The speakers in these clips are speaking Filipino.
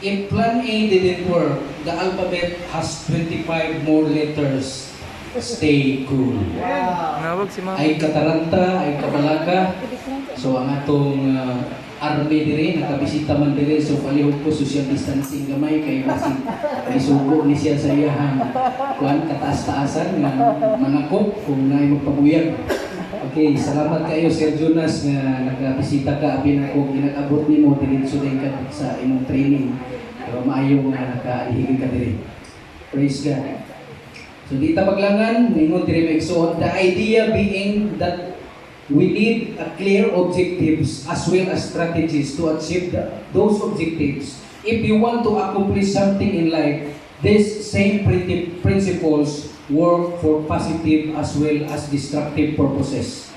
If plan A didn't work, the alphabet has 25 more letters. Stay cool. Nawag si Mama. Ay kataranta, ay kabalaga. So ang atong army dire, nakabisita man dire. So palihog po social distancing gamay kay basig isugo ni siya sa iyahang kuan kataas-taasan nga manakop kung naay magpabuyag. Okay, salamat kayo Sir Jonas nga nakabisita ka abi nako ginag-abot nimo diretso din ka sa imong training. Pero maayo nga nakaalihin ka dire. Praise God. So di ta maglangan, ningon diri maigsoon, the idea being that we need a clear objectives as well as strategies to achieve those objectives. If you want to accomplish something in life, these same principles work for positive as well as destructive purposes.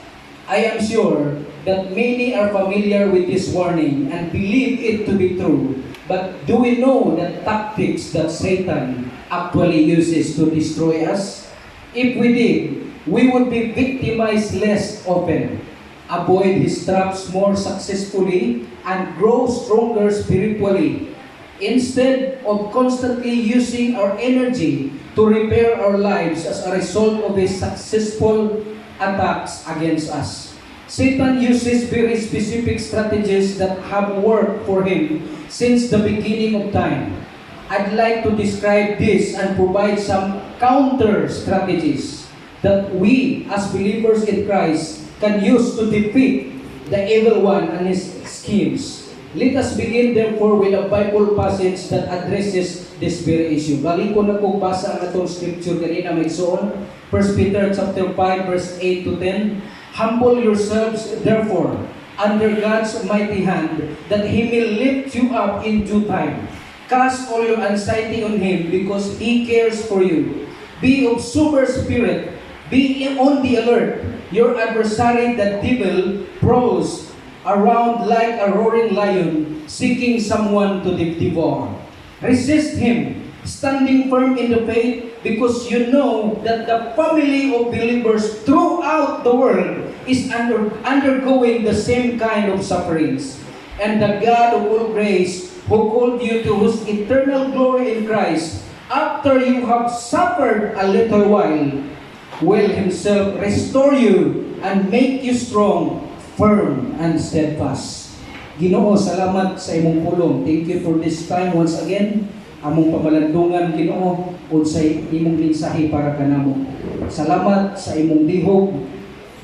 I am sure that many are familiar with this warning and believe it to be true. But do we know the tactics that Satan actually uses to destroy us? If we did, we would be victimized less often, avoid his traps more successfully, and grow stronger spiritually. Instead of constantly using our energy to repair our lives as a result of his successful attacks against us. Satan uses very specific strategies that have worked for him since the beginning of time. I'd like to describe this and provide some counter strategies that we as believers in Christ can use to defeat the evil one and his schemes. Let us begin therefore with a Bible passage that addresses this very issue. Balik ko na kung basa ang atong scripture kanina may suon. 1 Peter chapter 5 verse 8 to 10. Humble yourselves therefore under God's mighty hand, that He may lift you up in due time. Cast all your anxiety on Him because He cares for you. Be of sober spirit. Be on the alert. Your adversary, the devil, prowls around like a roaring lion, seeking someone to devour. Resist him, standing firm in the faith, because you know that the family of believers throughout the world is undergoing the same kind of sufferings. And the God of all grace, who called you to His eternal glory in Christ, after you have suffered a little while, will Himself restore you and make you strong, firm, and steadfast. Ginoo, salamat sa imong pulong. Thank you for this time once again. Among pamalandungan, Ginoo, o sa imong mensahe para kanamo. Salamat sa imong lihok.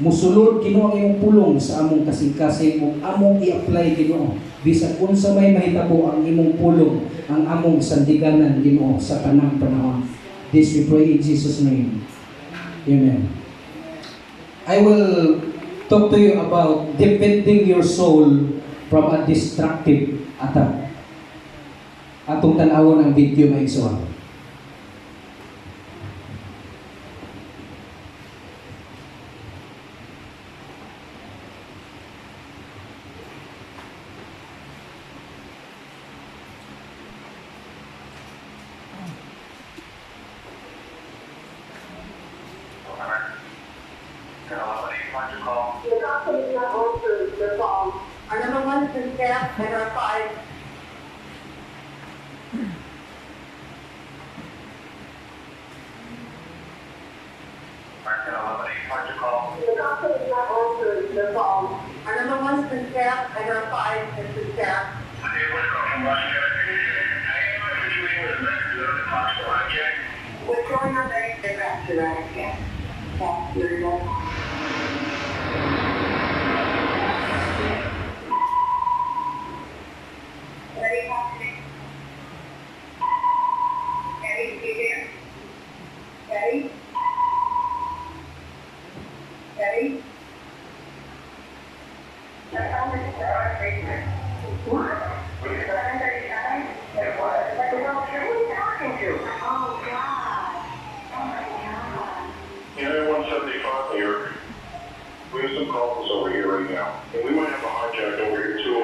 Musulod, Ginoo, ang imong pulong sa among kasing-kasing o among i-apply, Ginoo. Bisag unsa may mahitabo ang imong pulong, ang among sandiganan, Ginoo, sa tanang panahon. This we pray in Jesus' name. Amen. I will talk to you about defending your soul from a destructive attack. Atong tanawon ang video may isuwa. The company that answers the phone. Our number one is in staff and our five. The company that answers the phone. Our number one is in staff and our five is in staff. We're going on the back to that again. That's your Ready, Patrick? Ready, you there? Ready? Ready? What? Oh, God. Oh, my God. Unit 175 here. We have some calls over here right now. And we might have a hijack over here too.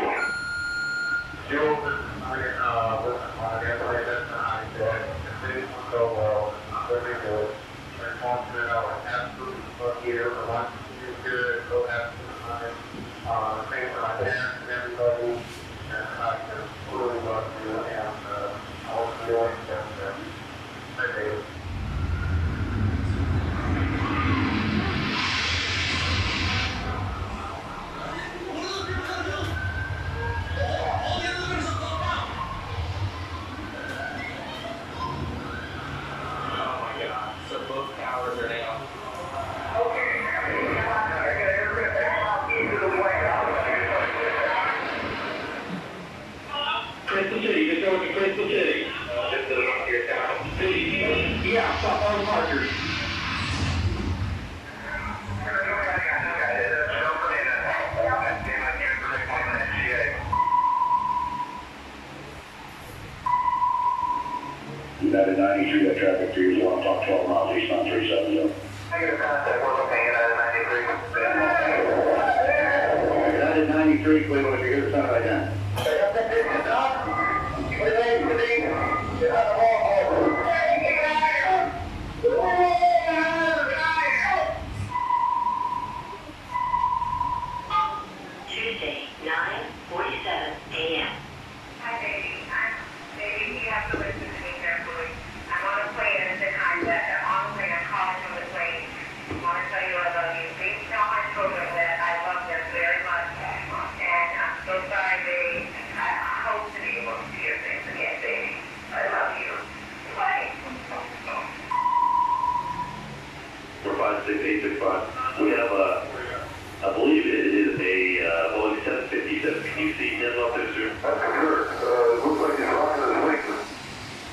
So both towers are down. Crystal City, just over to Crystal City. Just to the front of your town. City. Yeah, stop on markers. United 93, that traffic 301, talk 12 miles east on 370. Negative contact, we're looking at United 93. United 93, Cleveland, if you hear the sound right now. Tuesday, 9:47 a.m. Hi, baby. Baby, you have to listen to me carefully. I'm on a plane at the time that I'm on the plane. I'm calling from the plane. I want to tell you I love you. Please tell my children that I love them very much. And I'm so sorry, baby. I hope to be able to see your face again, baby. I love you. Bye. For 56865, we have I believe it is a Boeing 757. Can you see him up there, sir? That's correct. Looks like he's rocking his wings.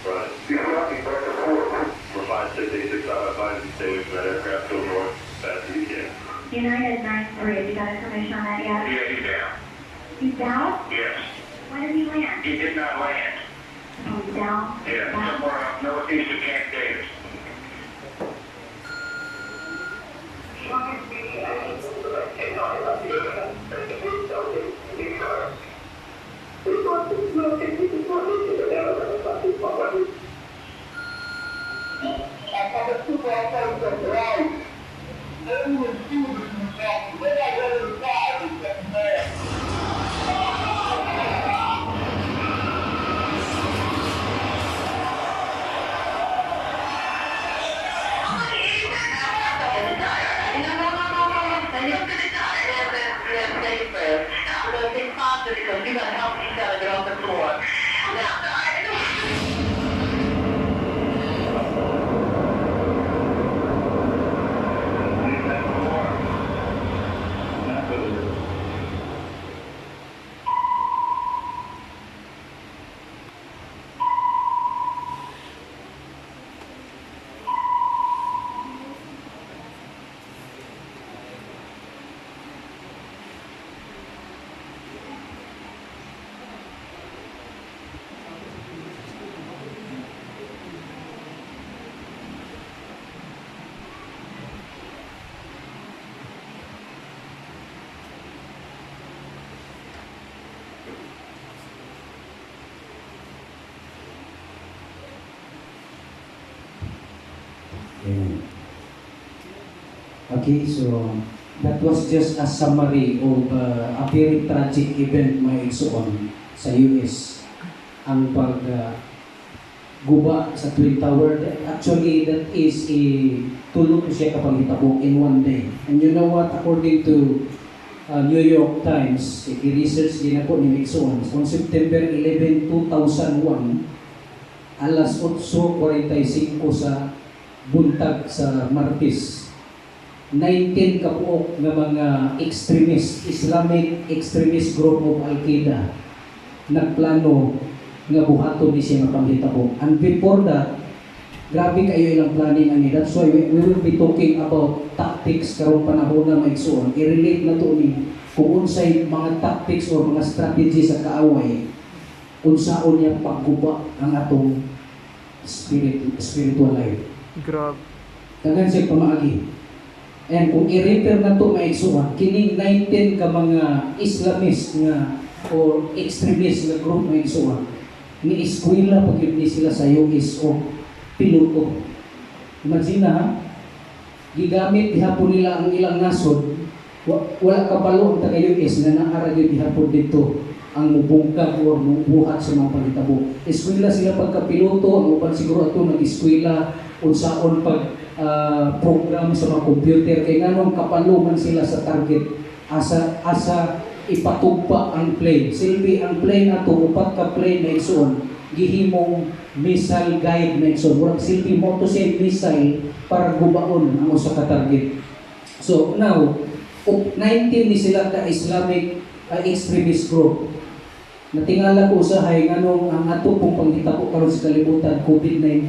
Right. He's rocking back and forth. For 56865, I advise you stay away from that aircraft, go north as fast as you can. United 93, have you got information on that yet? Yeah, he's down. He's down? Yes. When did he land? He did not land. Oh, he's down? Yeah, Down? somewhere up northeast of Camp Davis. Because you got to help each other get off the floor. Amen. Okay, so that was just a summary of a very tragic event may igsoon sa US. Ang guba sa Twin Tower. Actually, that is tulog siya kapag hitabo in one day. And you know what? According to New York Times, i-research din ako ni Nixon. On September 11, 2001, alas 8:45 sa buntag sa Martes, 19 kapuok ng mga extremist, Islamic extremist group of Al-Qaeda nagplano nga buhaton ni siya mapanghitabo. And before that, grabe kayo ilang planning ani. That's why we will be talking about tactics karong panahon na maigsuon. I-relate na to ni kung unsay mga tactics or mga strategy sa kaaway, unsaon niya pagguba ang atong spiritual life. Grabe. Tagan siya pamaagi. And kung i-refer na to maigsuon, kining 19 ka mga Islamist nga or extremist nga group maigsuon, ni eskwela pag ni sila sa US o piloto. Imagine na, gigamit dihapon nila ang ilang nasod, wala kabalo ang taga-US na naara yun dihapon dito ang mubungkag o mubuhat sa mga panghitabo. Eskwela sila pagkapiloto, ang uban siguro ato nag-eskwela unsaon pag program sa mga computer kay nganong kapaluman sila sa target asa ipatugpa ang plane. Silbi ang plane ato upat ka plane na igsuon gihimong missile guide na igsuon. Murag silbi mo to siya missile para gubaon ang usa ka target. So now 19 ni sila ka Islamic extremist group. Natingala ko usahay nganong ang ato pong panghitabo karon sa kalibutan COVID-19.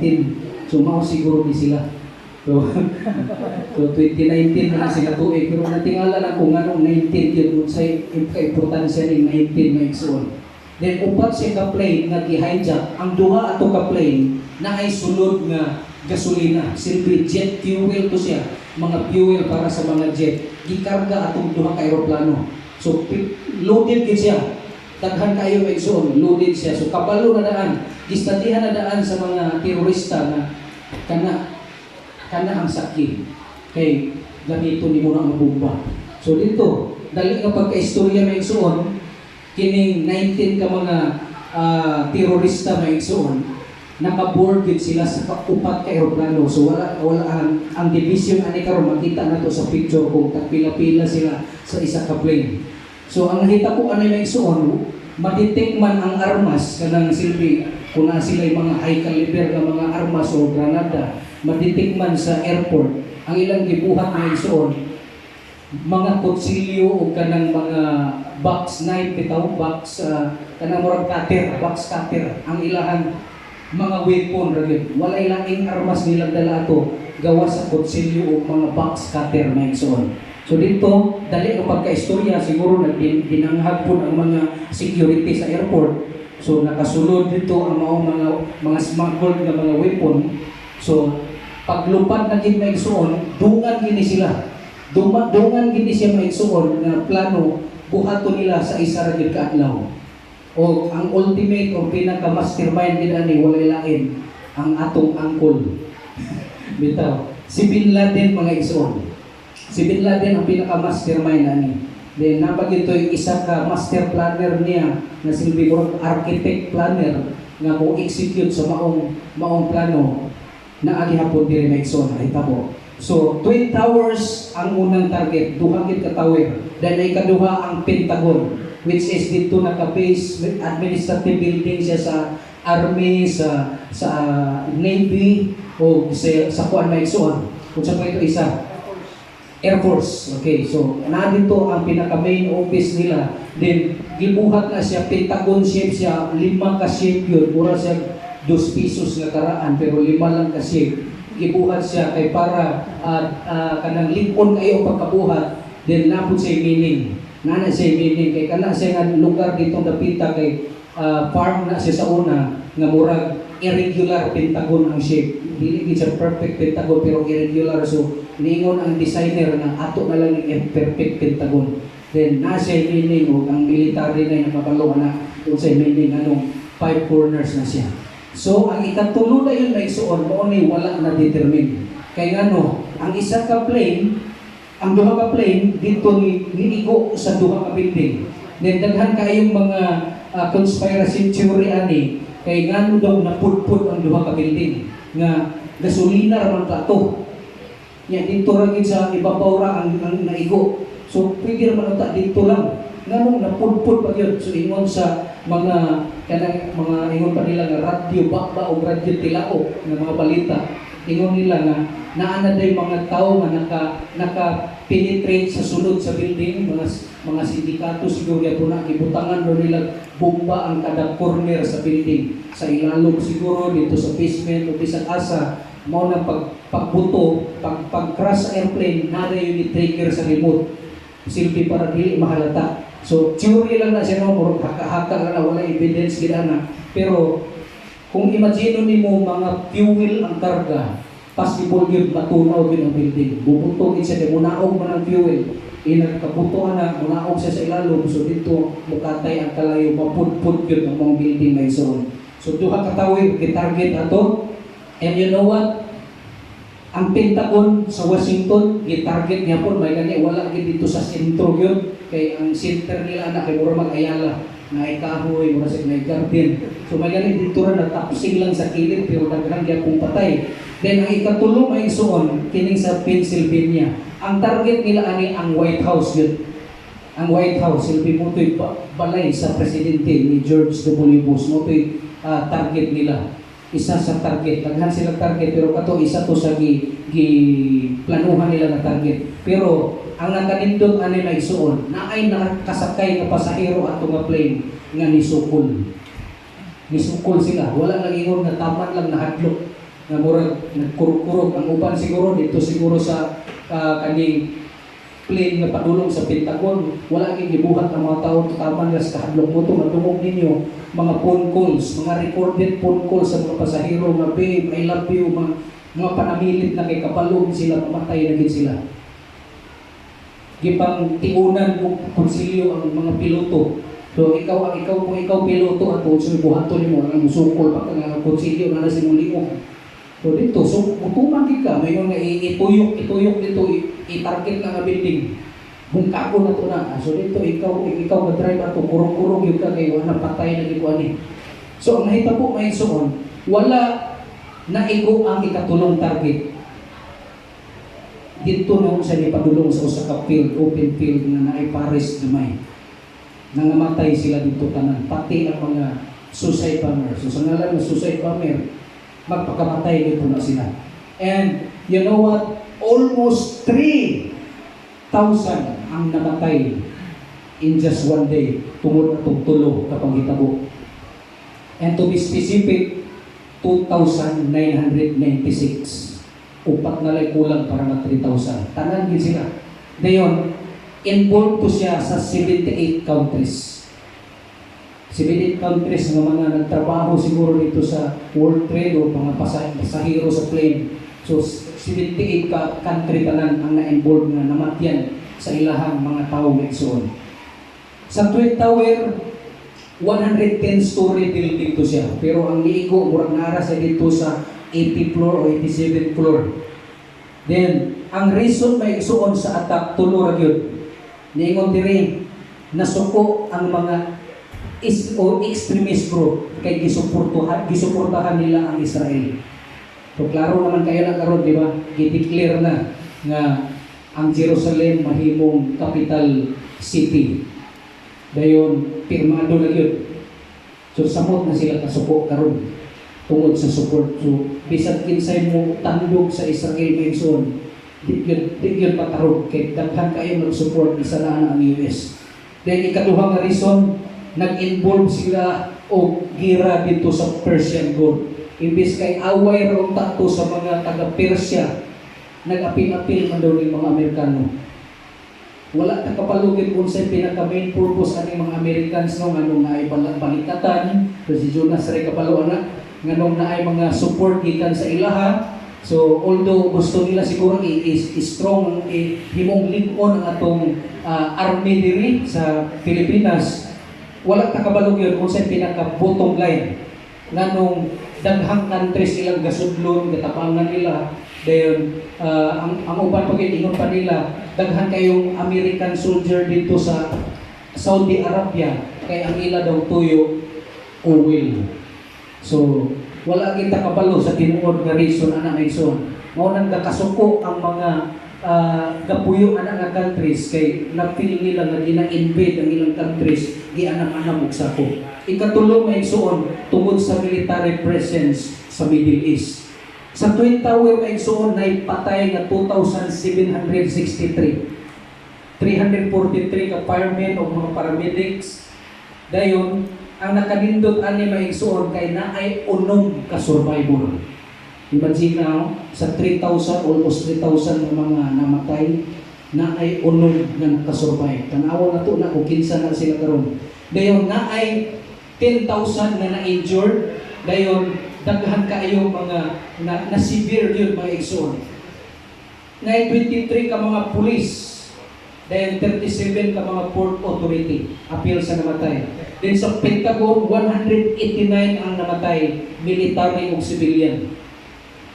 So mao siguro ni sila. So 2019 na sila tuig pero natingala lang kung nganong 19 yun unsay ka-importansya ning 19 na igsuon. Then upat siya ka plane nga gi-hijack. Ang duha ato ka plane na ay sulod nga gasolina. Silbi jet fuel to siya. Mga fuel para sa mga jet. Gikarga atong duha ka eroplano. So loaded gid siya. Daghan kayo igsoon, loaded siya. So kabalo na daan, gistadihan na daan sa mga terorista na kana ang saki. Kay gamiton nimo na ang bomba. So dito, dali nga pagka-istorya may igsoon, kining 19 ka mga terorista may igsoon, nakaboard gid sila sa upat ka eroplano. So wala ang division ani karon makita nato sa picture kung pila-pila sila sa isa ka plane. So ang nakita ko anay may igsuon, ma-detect man ang armas kanang silbi kung na sila mga high caliber nga mga armas o granada, ma-detect man sa airport. Ang ilang gibuhat may igsuon, mga kutsilyo o kanang mga box knife bitaw, box kanang murag cutter, box cutter ang ilahan mga weapon ragid. Walay laing armas nilang dala ato gawa sa kutsilyo o mga box cutter may igsuon. So dito, dali ang pagka-istorya, siguro dinanghag po ang mga security sa airport. So nakasulod dito ang mga smuggled na mga weapon. So paglupad na gid maigsuon, dungan gini sila. Dungan gini siya maigsuon na plano buhaton nila sa isa ra gid ka adlaw. O ang ultimate o pinaka-mastermind gid ani walay lain ang atong angkol. Bitaw, si Bin Laden mga igsuon. Si Bin Laden ang pinaka-mastermind ani. Then napag ito yung isa ka master planner niya na silbi murag architect planner nga mo execute sa maong plano na agihapon diri na igsoon ay tabo. So Twin Towers ang unang target, duha gid ka tower. Then ay kaduha ang Pentagon which is dito naka-base administrative building siya sa Army, sa Navy o sa kuan na igsoon. Kung sa ito isa Air Force. Okay, so na dito ang pinaka-main office nila. Then gibuhat na siya Pentagon shape siya, 5 ka shape yun. Mura siya 2 pesos nga karaan pero 5 lang ka shape. Gibuhat siya kay para kanang lingkon kayo pagkabuhat. Then napud siya meaning. Nana siya meaning kay kana siya nga lugar dito dapita kay farm na siya sa una nga murag irregular Pentagon ang shape. Dili gid siya perfect Pentagon pero irregular, so ningon ang designer na ato na lang yung perfect Pentagon. Then nasa meaning o ang military na yung nakabalo na kung sa meaning anong 5 corners na siya. So ang ikatulo na yun na isuon mo ni wala na determine. Kaya ngano ang isa ka plane, ang duha ka plane dito niigo sa duha ka building. Then daghan kayong mga conspiracy theory ani kay ngano daw napudpud ang duha ka building nga gasolina raman plato. Nya dito ra gid sa ibabaw ra ang naigo. So pwede raman ta dito lang. Nganong napudpud pa gyud. So ingon sa mga kanang mga ingon pa nila nga radyo bakba o radyo tilao nga mga balita. Ingon nila nga naa day mga tao nga naka-penetrate sa sulod sa building, mga sindikato siguro yato na gibutangan ro nila bomba ang kada corner sa building. Sa ilalog siguro dito sa basement o bisag asa mao na pagbuto, pag-crash sa airplane na yung i-trigger sa remote. Silbi para dili mahalata. So theory lang na siya no, murag haka-haka na wala evidence gid na. Pero kung imagine nimo mga fuel ang karga, possible yun matunaw yun ang building. Bubutong siya, di munaog man ang fuel. Inagkabutuhan na, munaog siya sa ilalog. So dito, mukatay ang kalayo, mapudpud yun ang mga building na isoon. So duha katawid, kitarget ato. And you know what? Ang Pentagon sa Washington, gitarget niya po, may gani, wala gid dito sa sentro yun. Kay ang center nila na kay Mura Mag-Ayala. na kahoy, mura sa may garden. So may ganit dito rin natapsing lang sa kilid pero daghan gyud kung patay. Then ang ikatulo may isuon kining sa Pennsylvania. Ang target nila ani ang White House yun. Ang White House silbi mo to'y balay sa presidente ni George W. Bush mo to'y target nila. Isa sa target, daghan sila target pero kato isa to sa planuhan nila na target. Pero ang nakanindot ani na isuon na ay nakasakay nga pasahero ato nga plane nga nisukol. Nisukol sila, wala lang ingon nga taman lang nahadlok nga murag nagkurog-kurog. Ang uban siguro dito siguro sa kaning plane nga padulong sa Pentagon, wala gyud gibuhat ang mga tao taman lang sa kahadlok mo to. Madungog ninyo mga phone calls, mga recorded phone calls sa mga pasahero nga babe, I love you, mga panamilit na kay kapalong sila, pamatay na gid sila. Gipang tiunan mo konsilyo ang mga piloto. So ikaw kung ikaw piloto ato so buhaton nimo ang musukol pa nga konsilyo na sa imong liog. So dito so mutuman gid ka may nga ituyok dito i-target na nga building. Kung kako na to na. So dito ikaw nga drive ato kurog-kurog gyud ka kay wala patay na gid ani. So ang nahitabo may suon wala naigo ang ikatulong target. Dito na sa ipadulong sa usa ka field, open field nga naay pares gamay. Nangamatay sila dito tanan, pati ang mga suicide bomber. So sa ngalan ng suicide bomber, magpakamatay dito na sila. And you know what? Almost 3,000 ang namatay in just one day tungod atong tulo kapag hitabo. And to be specific, 2,996. Upat na lang kulang para na 3,000. Tanan din sila. Dayon, involved po siya sa 78 countries. 78 countries ng mga nagtrabaho siguro dito sa World Trade o mga pasahero sa plane. So, 78 country tanan ang na-involved na namatyan sa ilahang mga tao na isuon. Sa Twin Tower, 110-story building to siya. Pero ang liigo, murag nara sa dito sa 80 floor o 87 floor. Then, ang reason may isuon sa attack tulo ra gyud. Niingon diri nasuko ang mga extremist group kay gisuportahan nila ang Israel. So klaro naman kayo na karon, di ba? Gi-declare na nga ang Jerusalem mahimong capital city. Dayon pirmado na gyud. So samot na sila kasuko karon tungod sa support. So bisag kinsay mo tandog sa Israel mention, di gyud patarog kay daghan kayo mag-support isa na ang US. Then ikaduhang nga reason, nag-involve sila o gira dito sa Persian Gulf. Imbis kay away raw tato sa mga taga-Persia, nag-apil-apil man daw ng mga Amerikano. Wala ta kapalugid kung sa pinaka-main purpose aning mga Americans no nganong naay balikatan, si Jonas Ray kapalo ana nganong naay mga support gikan sa ilaha. So although gusto nila siguro i-strong himong lig-on ang atong army diri sa Pilipinas, wala ta kabalog yun kung sa pinaka-bottom line nganong daghang countries ilang gasudlon gatapangan nila. Dayon ang uban pag-ingon pa nila daghan kayong American soldier dito sa Saudi Arabia kay ang ila daw tuyo oil. So wala kita kabalo sa tinuod nga reason ana reason mao nang gakasuko ang mga gapuyo ana nga countries kay napili nila nga gina-invade ang ilang countries gianam-anam og sako. Ikatulo may suon tungod sa military presence sa Middle East. Sa Twin Tower may suon na patay nga 2,763. 343 ka firemen o mga paramedics. Dayon ang nakanindot ani maigsuon kay naay unom ka survivor. Imagine now, sa 3,000 almost 3,000 ng mga namatay, naay unom nga nakasurvive. Tanawa na to na kung kinsa na sila karon. Dayon naay 10,000 na na-injured. Dayon daghan kaayo mga na severe yun mga igsuon. Naay 23 ka mga pulis. Then 37 ka mga port authority, appeal sa namatay. Then sa Pentagon, 189 ang namatay, military o civilian,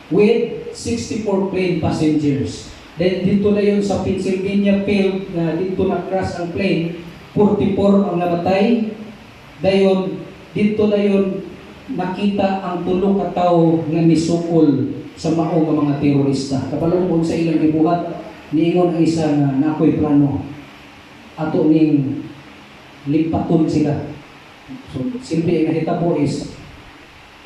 with 64 plane passengers. Then dito na yun sa Pennsylvania field, na dito na crash ang plane, 44 ang namatay, Dayon dito dayon nakita ang tulo ka tawo nga nisukol sa mao nga mga terorista. Kapalungkod sa ilang gibuhat, niingon ang isa nga nakoy plano ato ning lipaton sila. So simple nga hitabo is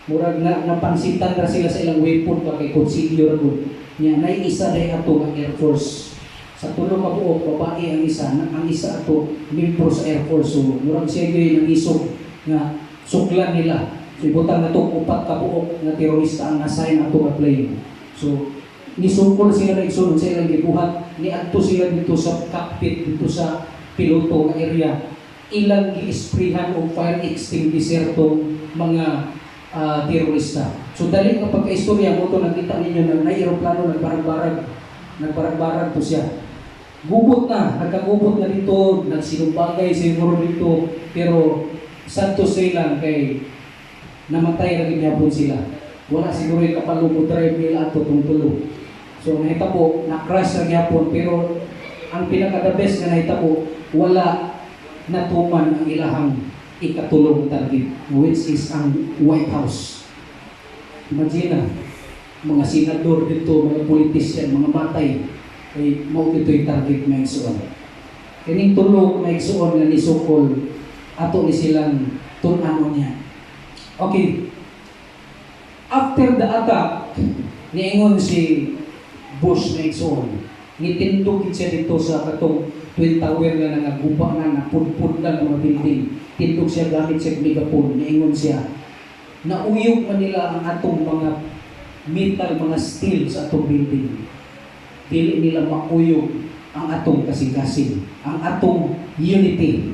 murag na napansitan ra sila sa ilang weapon pa kay konsilyo ra gud. Nya nay isa day ato nga Air Force. Sa tulo ka buok babae ang isa, ang isa ato membro sa Air Force. So murag siya gyud nang isog nga suklan nila. So ibutang na itong upat ka buok na terorista ang nasign ato nga plane. So nisungkol sila na igsunod sa ilang gibuhat, niadto sila dito sa cockpit, dito sa piloto nga area. Ilang gi-sprayhan og fire extinguisher tong mga terorista. So dali nga pagka-istorya mo to nakita ninyo na may eroplano nagbarag-barag to siya. Gubot na, nagkagubot na dito, nagsinumbagay siguro dito, pero santo sila kay namatay na ginyapon sila. Wala siguro yung kapalugod drive nila ato itong tulo. So nahitabo, na-crash na gyapon, pero ang pinaka-the best na nahitabo, wala natuman ang ilahang ikatulong target, which is ang White House. Imagine mga senador dito, mga politician, mga matay, ay mao dito yung target na igsuon. Kining tulog na igsuon na nisukol, ato ni silang tunano niya. Okay. After the attack, niingon si Bush na igsuon, nitindog siya dito sa katong Twin Tower nga nangaguba na napudpud lang mga building. Tindog siya gamit siya megaphone, niingon siya, nauyog man nila ang atong mga metal, mga steel sa atong building. Dili nila mauyog ang atong kasing-kasing, ang atong unity.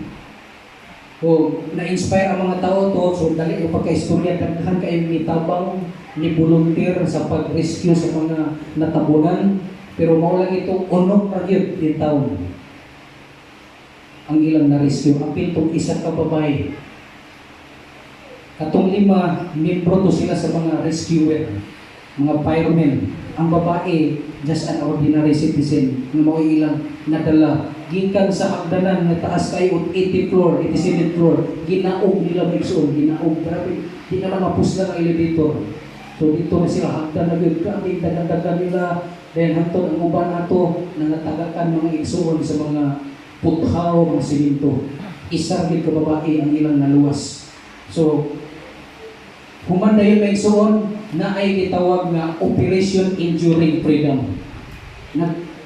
O na-inspire ang mga tao to, so dali ang pagka-istorya, daghan kayo nitabang ni volunteer sa pag-rescue sa mga natabunan, pero maulang itong unong ragyod din taon ang ilang na-rescue. Ang pintong isa ka babae. Katong 5, membro to sila sa mga rescuer, mga firemen. Ang babae, just an ordinary citizen, na mao ilang nadala. Gikan sa hagdanan nga taas kayo, 80 floor, 87 floor, ginaog nila Mixon, ginaog. Grabe, di naman mapusla ng elevator. So dito na sila hagdan na yun, grabe, dagan-dagan nila. Dahil hantod ang uban nato, nangatagakan mga igsuon sa mga puthaw, mga siminto. Isargit ka babae ang ilang naluwas. So, humanda yun may igsuon, na ay gitawag na Operation Enduring Freedom.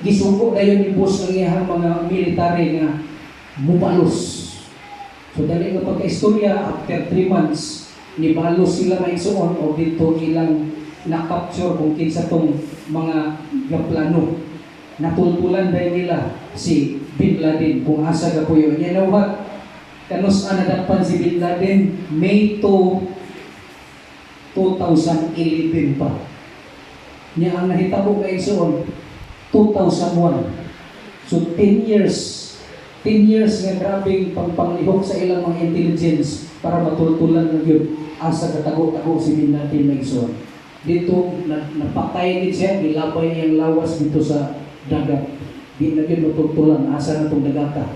Gisuko na yun ni Bush ang iyang mga military nga mubalos. So dali nga pagka-istorya, after 3 months, nibalos sila na igsuon o dito ilang na-capture kung kinsa tong mga plano. Natultulan dahil nila si Bin Laden kung asa ka po yun. You know what? Kanus anadapan si Bin Laden, May 2, 2011 pa. Niya ang nahitabo kay Igsuon, 2001. So 10 years nga grabing pagpanglihok sa ilang mga intelligence para matultulan na yun asa katago-tago si Bin Laden na Igsuon. Dito, napatay din siya, nilabay niyang lawas dito sa dagat. Di na yun matultulan, asa na itong dagata.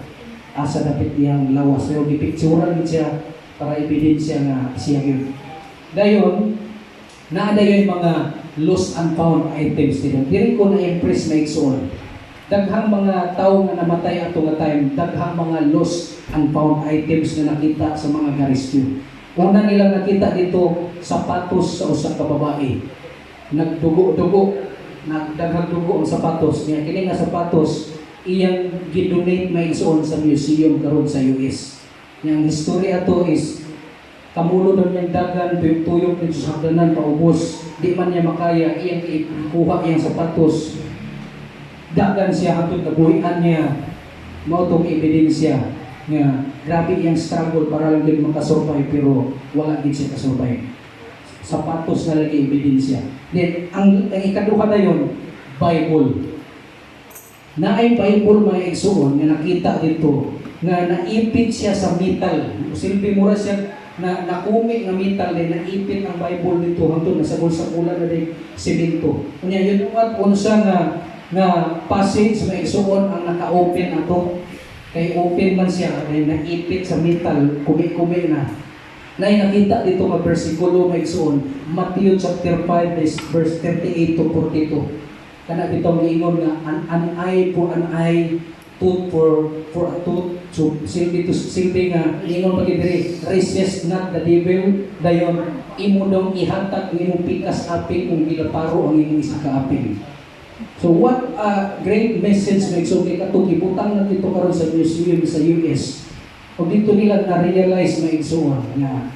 Asa dapat niyang lawas. Pero dipicturan din siya para ebidensya nga siya yun. Dayon, naada yun mga lost and found items dito. Diri ko na-impress na Igsuon. Daghang mga tao nga namatay ato nga time, daghang mga lost and found items na nakita sa mga ga-rescue. Una nilang nakita dito, sapatos sa usa ka babae. Nagdugo-dugo, nagdaghang dugo ang sapatos niya. Kini nga sapatos, iyang gidonate may Igsuon sa museum karon sa US. Yang istorya to is kamulo doon yung dagan, tuyok din sa hagdanan, paubos. Di man niya makaya, iyang ikuha iyang sapatos. Dagan siya hatod na buhian niya. Mautong ebidensya nga grabe iyang struggle para lang din makasurvive, pero wala din siya kasurvive. Sapatos na lagi ebidensya. Then, ang ikaduha na yun, Bible. Na ay Bible mga Igsuon na nakita dito nga naipit siya sa metal. Silbi mura siya na nakumi nga metal din, naipit ang Bible dito hangtod na sa bulsa-bulan na din simento. Kunya yun at unsa nga passage nga Igsuon ang naka-open ato Kay open man siya, kay naipit sa metal, kumi-kumi na. Nay nakita dito nga bersikulo may igsoon, Matthew chapter 5 verse 38 to 42. Kana bitong giingon nga an eye for an eye, tooth for a tooth. So silbi nga ingon pag diri, resist not the devil, dayon imo dong ihatag ang imong pikas apil kung gilaparo ang imong isa ka apil. So what a great message na igsoon kay katong ibutang na dito karon sa museum sa US. O dito nila na-realize na igsoon na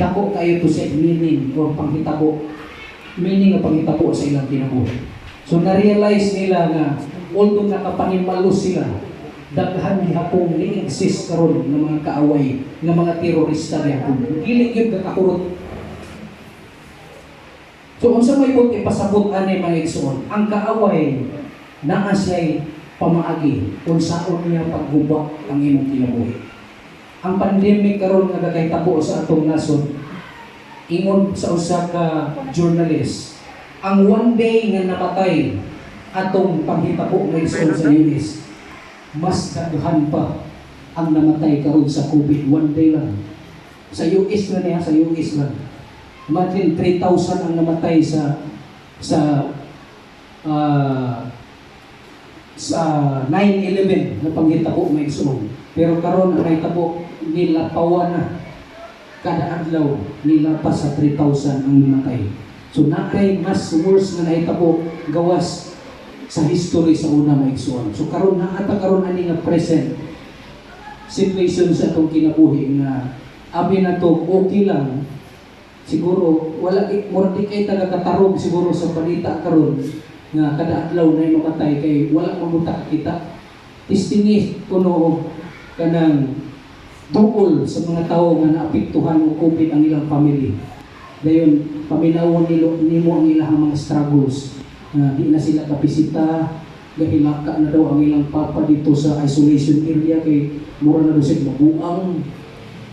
dako kayo to sa meaning o panghitabo. Meaning o panghitabo sa ilang kinabuhi. So na-realize nila na although nakapangimalos sila, daghan gihapon ni-exist karon ng mga kaaway, ng mga terorista gihapon. Dili gyud kakakurot. So unsa may ibot ipasabot ani mga igsoon, ang kaaway naa siya'y pamaagi kung saan niya paghubak ang imong kinabuhi. Ang pandemic karon nga nagahitabo sa atong nasod, ingon sa usa ka journalist, ang one day nga namatay atong panghitabo nga igsoon sa US, mas daghan pa ang namatay karon sa COVID, one day lang. Sa US na niya, sa US lang. Imagine 3,000 ang namatay sa 9/11 na panghitabo may igsoon. Pero karon ang nahitabo nilapawan na kada adlaw nilapas sa 3,000 ang namatay. So nakay mas worse nga nahitabo gawas sa history sa una may igsoon. So karon karon ani nga present situation sa atong kinabuhi nga abi na to okay lang. Siguro wala murti kay taga-katarog siguro sa balita karon nga kada adlaw na makatay kay wala mabuta kita. Tistingi kuno kanang tungkol sa mga tao nga naapektuhan og COVID ang ilang family. Dayon paminawon nimo ang ilang mga struggles. Di na sila kabisita, gahilaka na daw ang ilang papa dito sa isolation area kay mura na daw sila mabuang.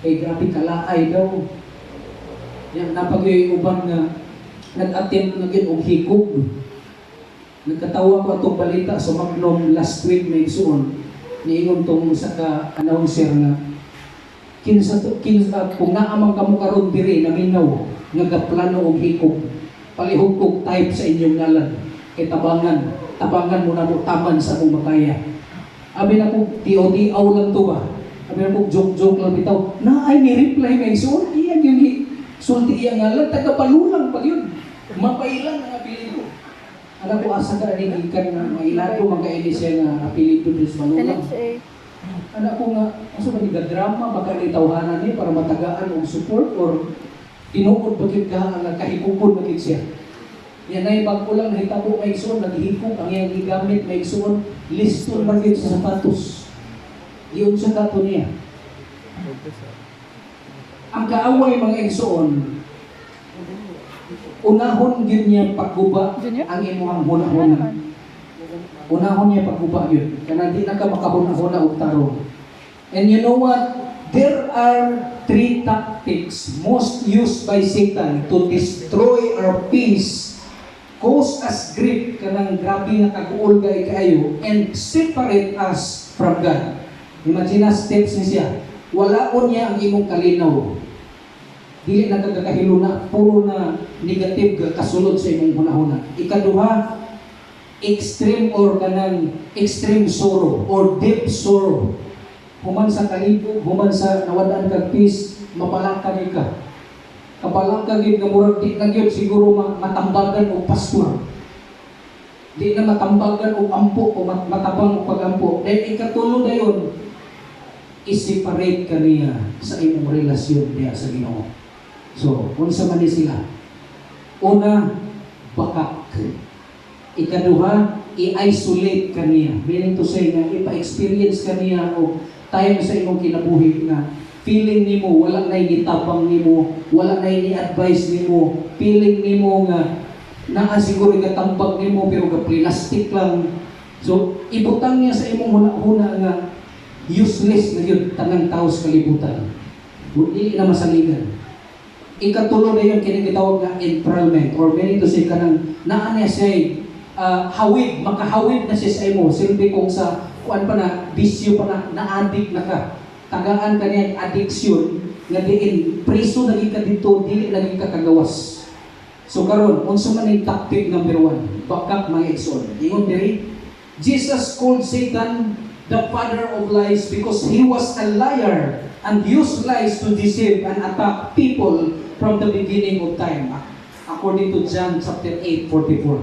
Kay grabe kalaay daw. Yan napagay uban nga nag-attend na gyud og hikog. Nagkatawa ko atong balita sa Magnom last week may igsoon. Niingon tong sa ka-announcer nga kinsa kung naamang kamo karon diri naminaw nga gaplano og hikog. Palihog kog type sa inyong ngalan kay tabangan mo na mo taman sa akong makaya. Abi na ko TOD-aw lang to ba. Abi na ko joke lang bitaw. Na ay may reply may igsoon iya gyud sulti iya ngalan, taga-palulang pag yun. Mapailan ang apelido. Alam ko, asa ka rin ikan na mailado, magkaili siya nga apelido din sa malulang. Anak ko nga, asa ba nigadrama, baka itawhanan niya para matagaan o support or tinuod bakit ka ang kahikupon bakit siya. Yan ay bago lang nahitabo may igsoon, naghihikop ang iyang gigamit may igsoon, liston bakit sa sapatos. Iyon sa kato niya. Ang kaaway mga igsoon, unahon yun niya pagguba ang imuhang huna-huna. Unahon niya pagguba yun. Kaya di na ka makahuna-huna o tarong. And you know what? There are 3 tactics most used by Satan to destroy our peace, cause us grief, kanang grabe nga kaguol kayo, and separate us from God. Imagine steps niya. Walaon niya ang imong kalinaw. Dili na kagakahilo na, puro na negative kasulod sa imong hunahuna. Ikaduha, extreme or kanang extreme sorrow or deep sorrow. Human sa kalibog, human sa nawadaan kag peace, mapalangkag ka. Kapalangkag yun nga murag di na yun siguro matambagan o pastor. Di na matambagan o ampo o matabang o pagampo. Dahil ikatulo na yun, i-separate ka niya sa imong relasyon niya sa Ginoo. So, unsa man ni sila? Una, bakak. Ikaduha, i-isolate ka niya. Meaning to say na ipa-experience ka niya o time sa imong kinabuhi na feeling nimo wala na gitabang nimo, wala na ni-advise nimo, feeling nimo nga naa siguro gatambag nimo pero ga plastic lang. So, ibutang niya sa imong huna-huna nga useless na yun, tanang tao sa kalibutan. Dili na masaligan. Ikatulo na yun, kinagitawag na entralment, or meaning to say ka nang naa niya siya hawid, makahawid na siya sa imo. Silbi kung sa, kuan pa na, bisyo pa na-addict na ka. Tagaan ka niya addiction, nga diin, preso naging ka dito, dili naging kakagawas. So karon, unsa man yung tactic number 1, bakak mga igsoon. Ingon diri, Jesus called Satan the father of lies because he was a liar and used lies to deceive and attack people from the beginning of time. According to John chapter 8:44.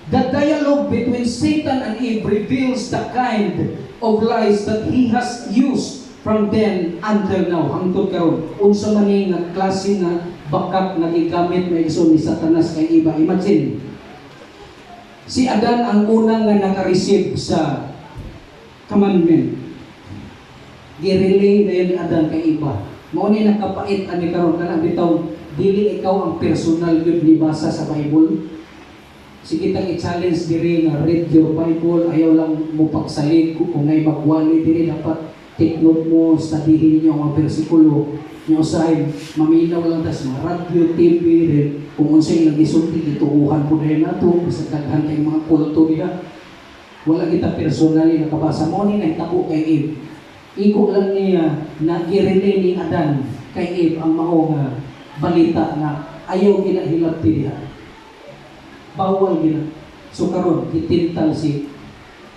The dialogue between Satan and Eve reveals the kind of lies that he has used from then until now. Hangtod karon, unsa man ni nga klase nga bakak nga gigamit na igsoon ni Satanas kay Eva. Imagine, si Adan ang unang nga naka-receive sa commandment. Gi-relay na yun ni Adan kay Eva. Mao ni nakapait ani karon kana bitaw dili ikaw ang personal yun ni basa sa Bible. Sige tang i-challenge diri nga read your Bible, ayaw lang mo pagsalig kung ngay magwali diri dapat take note mo, studyhin niyo ang bersikulo niyo usahay, maminaw lang tas mga radio, TV, rin kung unsay nagisulti gituuhan po dahil nato sa daghan kay mga kulto diha. Wala kita personally nakabasa mo ni nahitabo kay Eve. Iko lang niya na i-relay ni Adan kay Eve ang mao nga balita nga ayaw ginahilap diha. Bawal gina. So karon gitintal si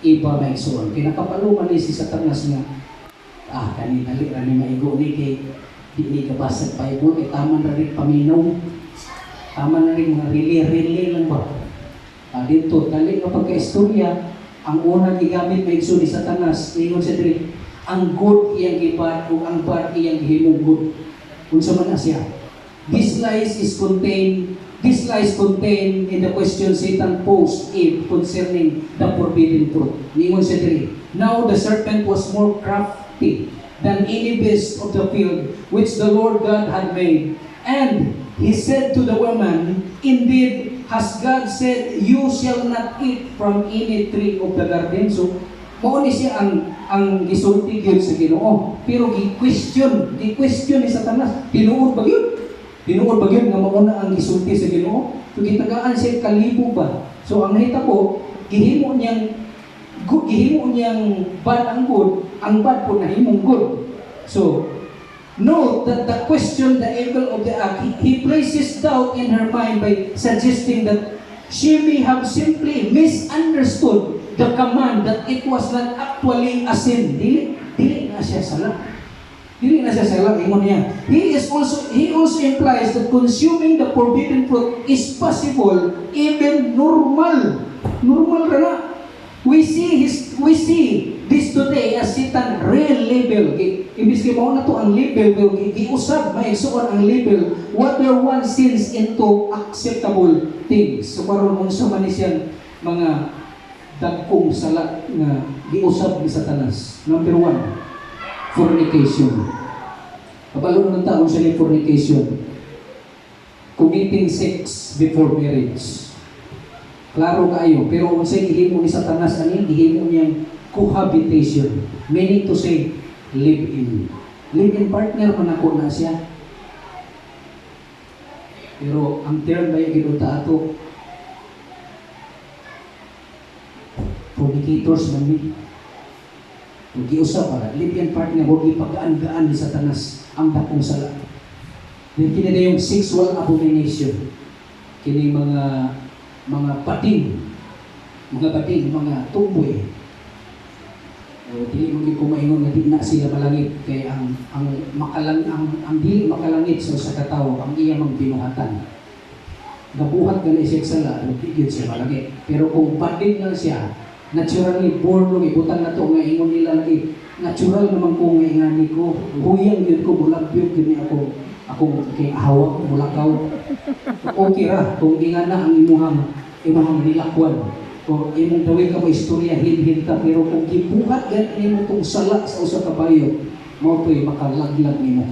Eva may igsoon. Kinakapaluman ni si Satanas nga kanina ni maigo ni kay di ni kabasa Bible kay tama na rin paminaw. Tama na rin mga relay lang ba? Dito dali nga pagka-istorya ang unang gigamit may igsoon ni Satanas ingon sa diri ang good iyang gibad ug ang bad iyang gihimong good. Unsa man na siya? These lies contained in the question Satan posed Eve concerning the forbidden fruit. Ningon siya diri, now the serpent was more crafty than any beast of the field which the Lord God had made. And he said to the woman, indeed, has God said, you shall not eat from any tree of the garden? So, mao ni siya ang gisulti gyud sa Ginoo. Pero gi-question ni Satanas, tinuod ba gyud? Tinuod ba yun nga mauna ang gisulti sa Ginoo? So gitagaan siya kalibo ba? So ang nahitabo, gihimo niyang bad ang good, ang bad po nahimong good. So note that the question, the angle of the act, he places doubt in her mind by suggesting that she may have simply misunderstood the command that it was not actually a sin. Dili na siya sala. Dili na siya sala, ingon niya. He also implies that consuming the forbidden fruit is possible, even normal. Normal ra na. We see this today as Satan real label. Ibig kay mao na to ang label, pero giusab maigsuon ang label whether one sins into acceptable things. So karon unsa man ni siya mga dagkong sala nga giusab ni Satanas. Number 1, fornication. Kabalo ng taon siya ni fornication. Committing sex before marriage. Klaro kaayo, pero unsay gihimo ni Satanas ani gihimo niyang cohabitation. Meaning to say, live-in. Live-in partner man ako na siya. Pero ang term ba yung ginuta ato? Fornicators man ni. Giusap para live-in partner huwag ipaggaan-gaan ni Satanas ang dakong sala. Kini na yung sexual abomination. Kini mga pating, mga tumboy. Dili mo kumaingon nga di na sila malangit kay ang dili makalangit sa katawo ang iyang binuhatan. Gabuhat gali siya sala, di siya malangit. Pero kung pating lang siya, naturally born nung ibutan na to nga ingon nila lagi natural naman ko nga ingani ko huyang yun ko bulabyog gini ako kay hawak ko mulakaw okay ra kung ingana ang imuhang nilakwan o imong daway ka mo istorya hin ka pero kung gibuhat gan imo tong sala sa usa ka bayo mao toy makalaglag nimo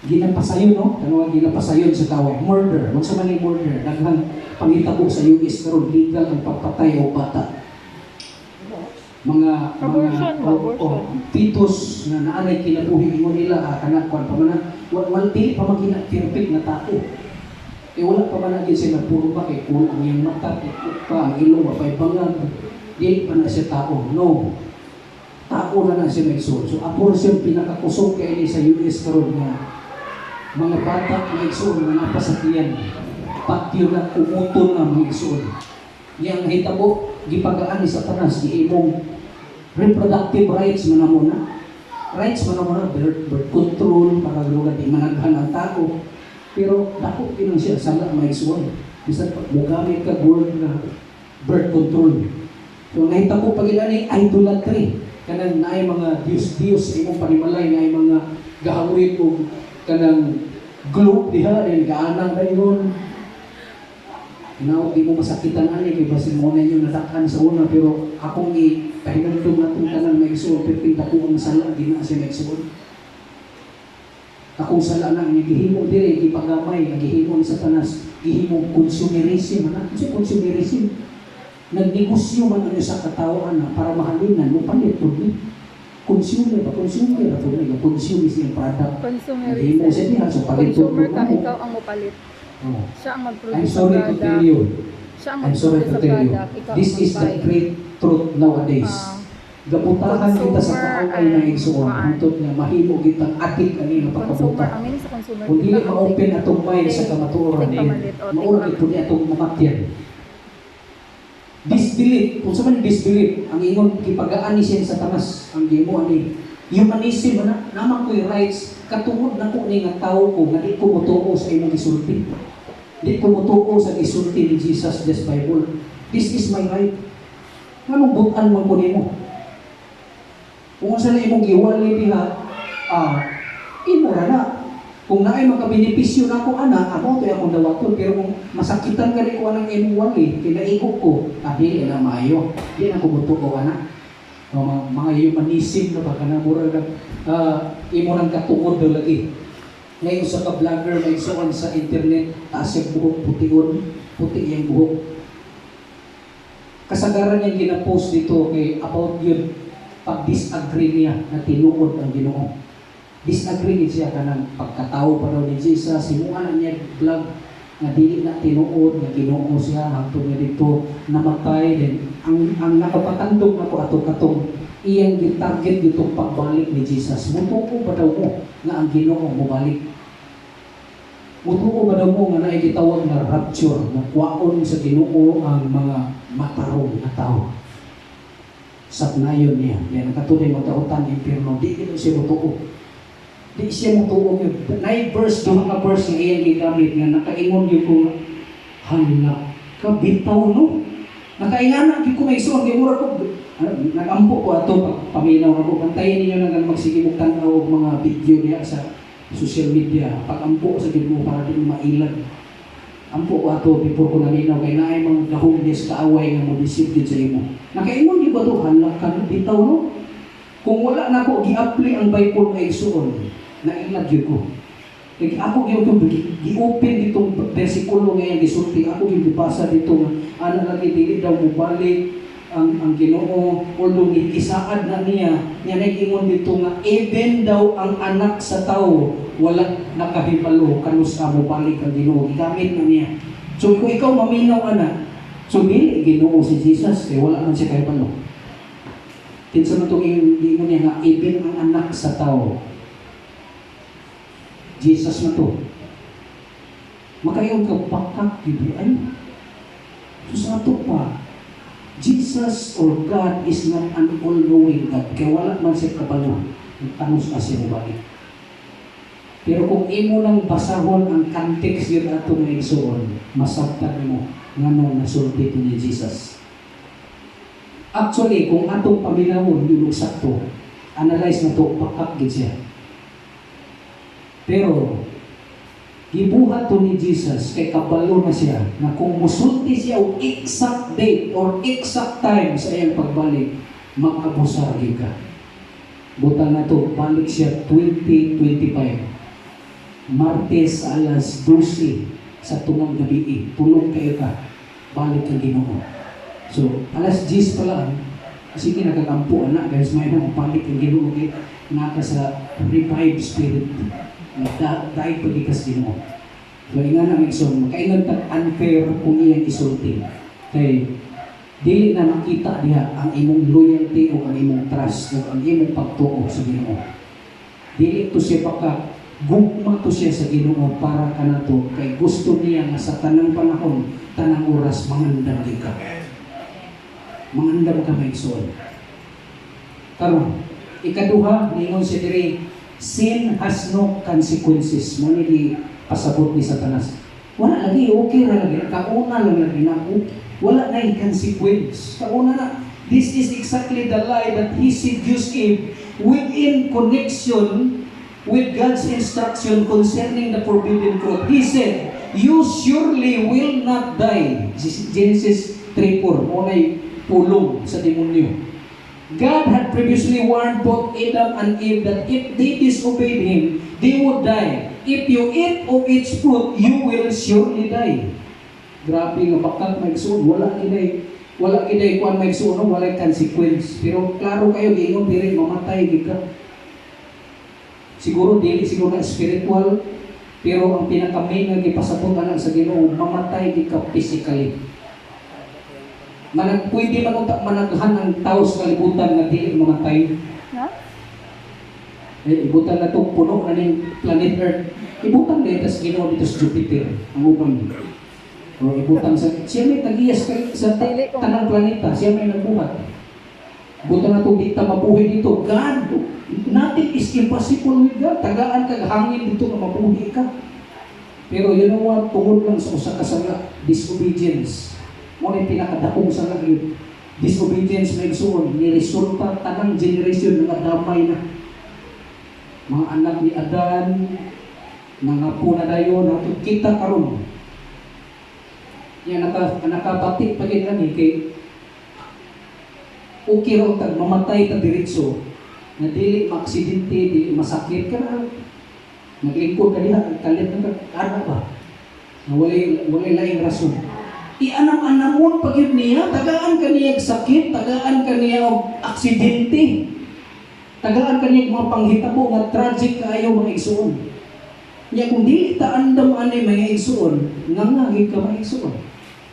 ginapasayon no ano ginapasayon sa tawo murder unsa man ni murder daghang pangitabo sa US karon legal ang pagpatay o bata mga fetus na naanay kinabuhi mo nila kanak kwan pa man wala dili pa man perfect na tao wala pa man gyud siya nagpuro ba kay kulang ang mata pa ang ilong mapay bangag di pa na siya tao. No. Tao na siya maigsoon. So, apor siya pinakakusog kayo sa US karon nga mga bata maigsoon, mga pasakyan. Patyo na umuton na maigsoon. Yang hitabo, gipagaan ni Satanas, giimong reproductive rights man mo na. Rights man mo na, birth control, para lugar di managhan ang tao. Pero dako pinang siya sala maigsoon. Bisan pag mugamit ka word na birth control. So nahitabo pag ilani idolatry. Kanang naay mga Diyos-Diyos sa imong panimalay, naay mga gahawin o kanang globe diha, and gaanang na yun. Now, di mo masakitan ani, kaya basin mo na yun natakan sa una, pero akong ipahinagtong na itong kanang maigsoon, pero pinta ko ang sala, di na siya maigsoon. Akong sala na, gihimo dire, gipagamay, gihimo ni Satanas, gihimo consumerism, ano? Kasi consumerism. Nagnegosyo man ano sa katawaan na para mahalinan mo palit po ni consumer pa po ni consume siyang product. Hindi mo siya niya so palit po Consumer ka, mo. ikaw ang mupalit. Oh. Siya ang I'm mag-produce sorry sa to tell product. you. Siya ang I'm sorry mag-produce to sa tell you. product. Ikaw This ang is the mag-buy. great truth nowadays. Gaputahan kita sa Consumer kaaway na and igsuon kuhaan. hantod nga mahimo kitang atik ani nga Consumer, pagkabuta. ang meaning sa consumer. Kung dili ikaw ang ma-open take- atong mind sa take- kamatuoran take niya, pamalit o take maura pamalit. ito niya atong mamatyan. Disbelief, kung sa man disbelief, ang ingon kipagaan ni siya sa tanas, ang gimo ani humanism na naman ko'y rights katungod na ko ni nga tao ko nga di ko motuo sa imong gisulti. Di ko motuo sa gisulti ni Jesus this Bible. This is my right. Nganong butan mo ko nimo? Kung sa na imong giwali diha, imo ra na. Kung naay makabenepisyo na ako ana, ako to akong dawaton, pero kung masakitan ka rin ko anang imong wali, kinaigo ko, dili na maayo. Di na ko mutuo ana. Mga humanism na baka na mura na imo nang katungod daw lagi. Ngayon sa ka-vlogger may isuan sa internet, taas yung buhok, puti yung buhok. Kasagaran niya gina-post dito kay about yun pag-disagree niya na tinuod ang Ginoo. Disagree siya kanang pagkatao pa daw ni Jesus, simuan na niya vlog nga dili na tinuod nga Ginoo siya hangtod nga dito namatay din ang nakapatandog na ko ato katong iyang gitarget ditong pagbalik ni Jesus. Mutuo ba daw mo nga ang Ginoo mobalik? Mutuo ba daw mo nga naay gitawag nga rapture, nga kuwaon sa Ginoo ang mga matarong na tao? Sapnayon niya, yan nakatuloy matautan impierno, di ito siya mutuo. Di siya mutuo yun. Verse, doon nga verse nga iyang gigamit nga nakaingon yun kung hala ka, bitaw no? Nakaingana, di ko may isuon, di mura ko, nagampo ko ato, paminaw na ko, bantayin ninyo na magsigimog tanaw mga video niya sa social media, pag-ampo sa mo para din mailan. Ampo ko ato, before ko naminaw, kaya naay mga gahong des kaaway nga mo disipid sa imo. Nakaingon di ba ito, hala ka, bitaw no? Kung wala na ko, gi-apply ang Bible na isuon, nailag yun ko. Like, ako yung gi-open ditong versikulo ngayon, gisulti, ako yung gibasa dito, ano lagi, dili daw mubalik ang Ginoo, although isaad na niya nag-ingon dito nga, even daw ang anak sa tao, wala nakahibalo, kanus ka mubalik ang Ginoo, gigamit na niya. So, kung ikaw maminaw anak, so dili Ginoo si Jesus, eh, wala man siya kahibalo. Kinsa man itong ingon niya nga, even ang anak sa tao, Jesus na to. Makayon ka pakak, ay. So sa ato pa, Jesus or God is not an all-knowing God. Kaya wala man siya kabalo. Tanong na siya mabalik. Pero kung imo lang basahon ang context yun ato nga igsoon, masabtan mo nga nung nasulti ni Jesus. Actually, kung atong paminawon yung sakto, analyze na to, pakak gid siya. Pero, gibuhat to ni Jesus, kay kabalo na siya, na kung musulti siya o exact date or exact time sa iyang pagbalik, mag-abusar ka. Buta na to, balik siya 2025. Martes alas 12 sa tungang gabi, tulog kayo ka, balik ka Ginoo. So, alas 10 pa lang, sige nakakampo anak, guys, may nang balik ka Ginoo, naka sa revive spirit. Dahil pagkikas Ginoo. So, nga na Mixon, makaingon tag unfair kung iyang isulti. Kay, dili na makita diha ang imong loyalty o ang imong trust o ang imong pagtuo sa Ginoo. Dili to siya baka gugma to siya sa Ginoo para kanato kay gusto niya nga sa tanang panahon, tanang oras mangandam ka. Mangandam ka may igsoon. Karon, ikaduha ningon siya diri, sin has no consequences. Mo ni pasabot ni Satanas. Wala lagi, okay ra lagi. Kauna lang lagi na ako. Wala na yung consequence. Kauna na. This is exactly the lie that he seduced Eve within connection with God's instruction concerning the forbidden fruit. He said, you surely will not die. Genesis 3:4. Muna'y pulong sa demonyo. God had previously warned both Adam and Eve that if they disobeyed Him, they would die. If you eat of its fruit, you will surely die. Grabe nga bakat maigsoon, wala giday kuan maigsoon, wala consequence. Pero klaro kayo giingon diri mamatay gid ka. Siguro dili siguro na spiritual, pero ang pinaka-main nga gipasabot alang sa Ginoo, mamatay gid ka physically. Pwede man unta managhan ang tao sa kalibutan nga dili mamatay. Ibutan na itong puno na ng planet Earth. Ibutan na ito sa Ginoo dito sa Jupiter. Ang upang o ibutan sa... Siya may tag-iyas sa tanang planeta. Siya may nagbuhat. Ibutan na itong dita mabuhay dito. God! Nothing is impossible with God. Tagaan ka, hangin dito na mabuhay ka. Pero you know what? Tungod lang sa usa ka sala. Disobedience. Muna yung pinakadakong sala yun. Disobedience may igsoon. Niresulta tanang generation na damay na. Mga anak ni Adan, mga po na dayon, kita karon. Yan nakabatik pa rin kami kay okay raw tag mamatay ta diretso na dili maaksidente, dili masakit ka na. Naglingkod ka diha, kalit na ka, ba? Na walay laing rason. Ianam-anamon pag yun niya, tagaan ka niya sakit, tagaan ka niya aksidente. Tagaan kanyang mga panghitabo nga tragic kaayo mga igsuon. Nya kung dili ta andam ani mga igsuon, ngangagig ka mga igsuon.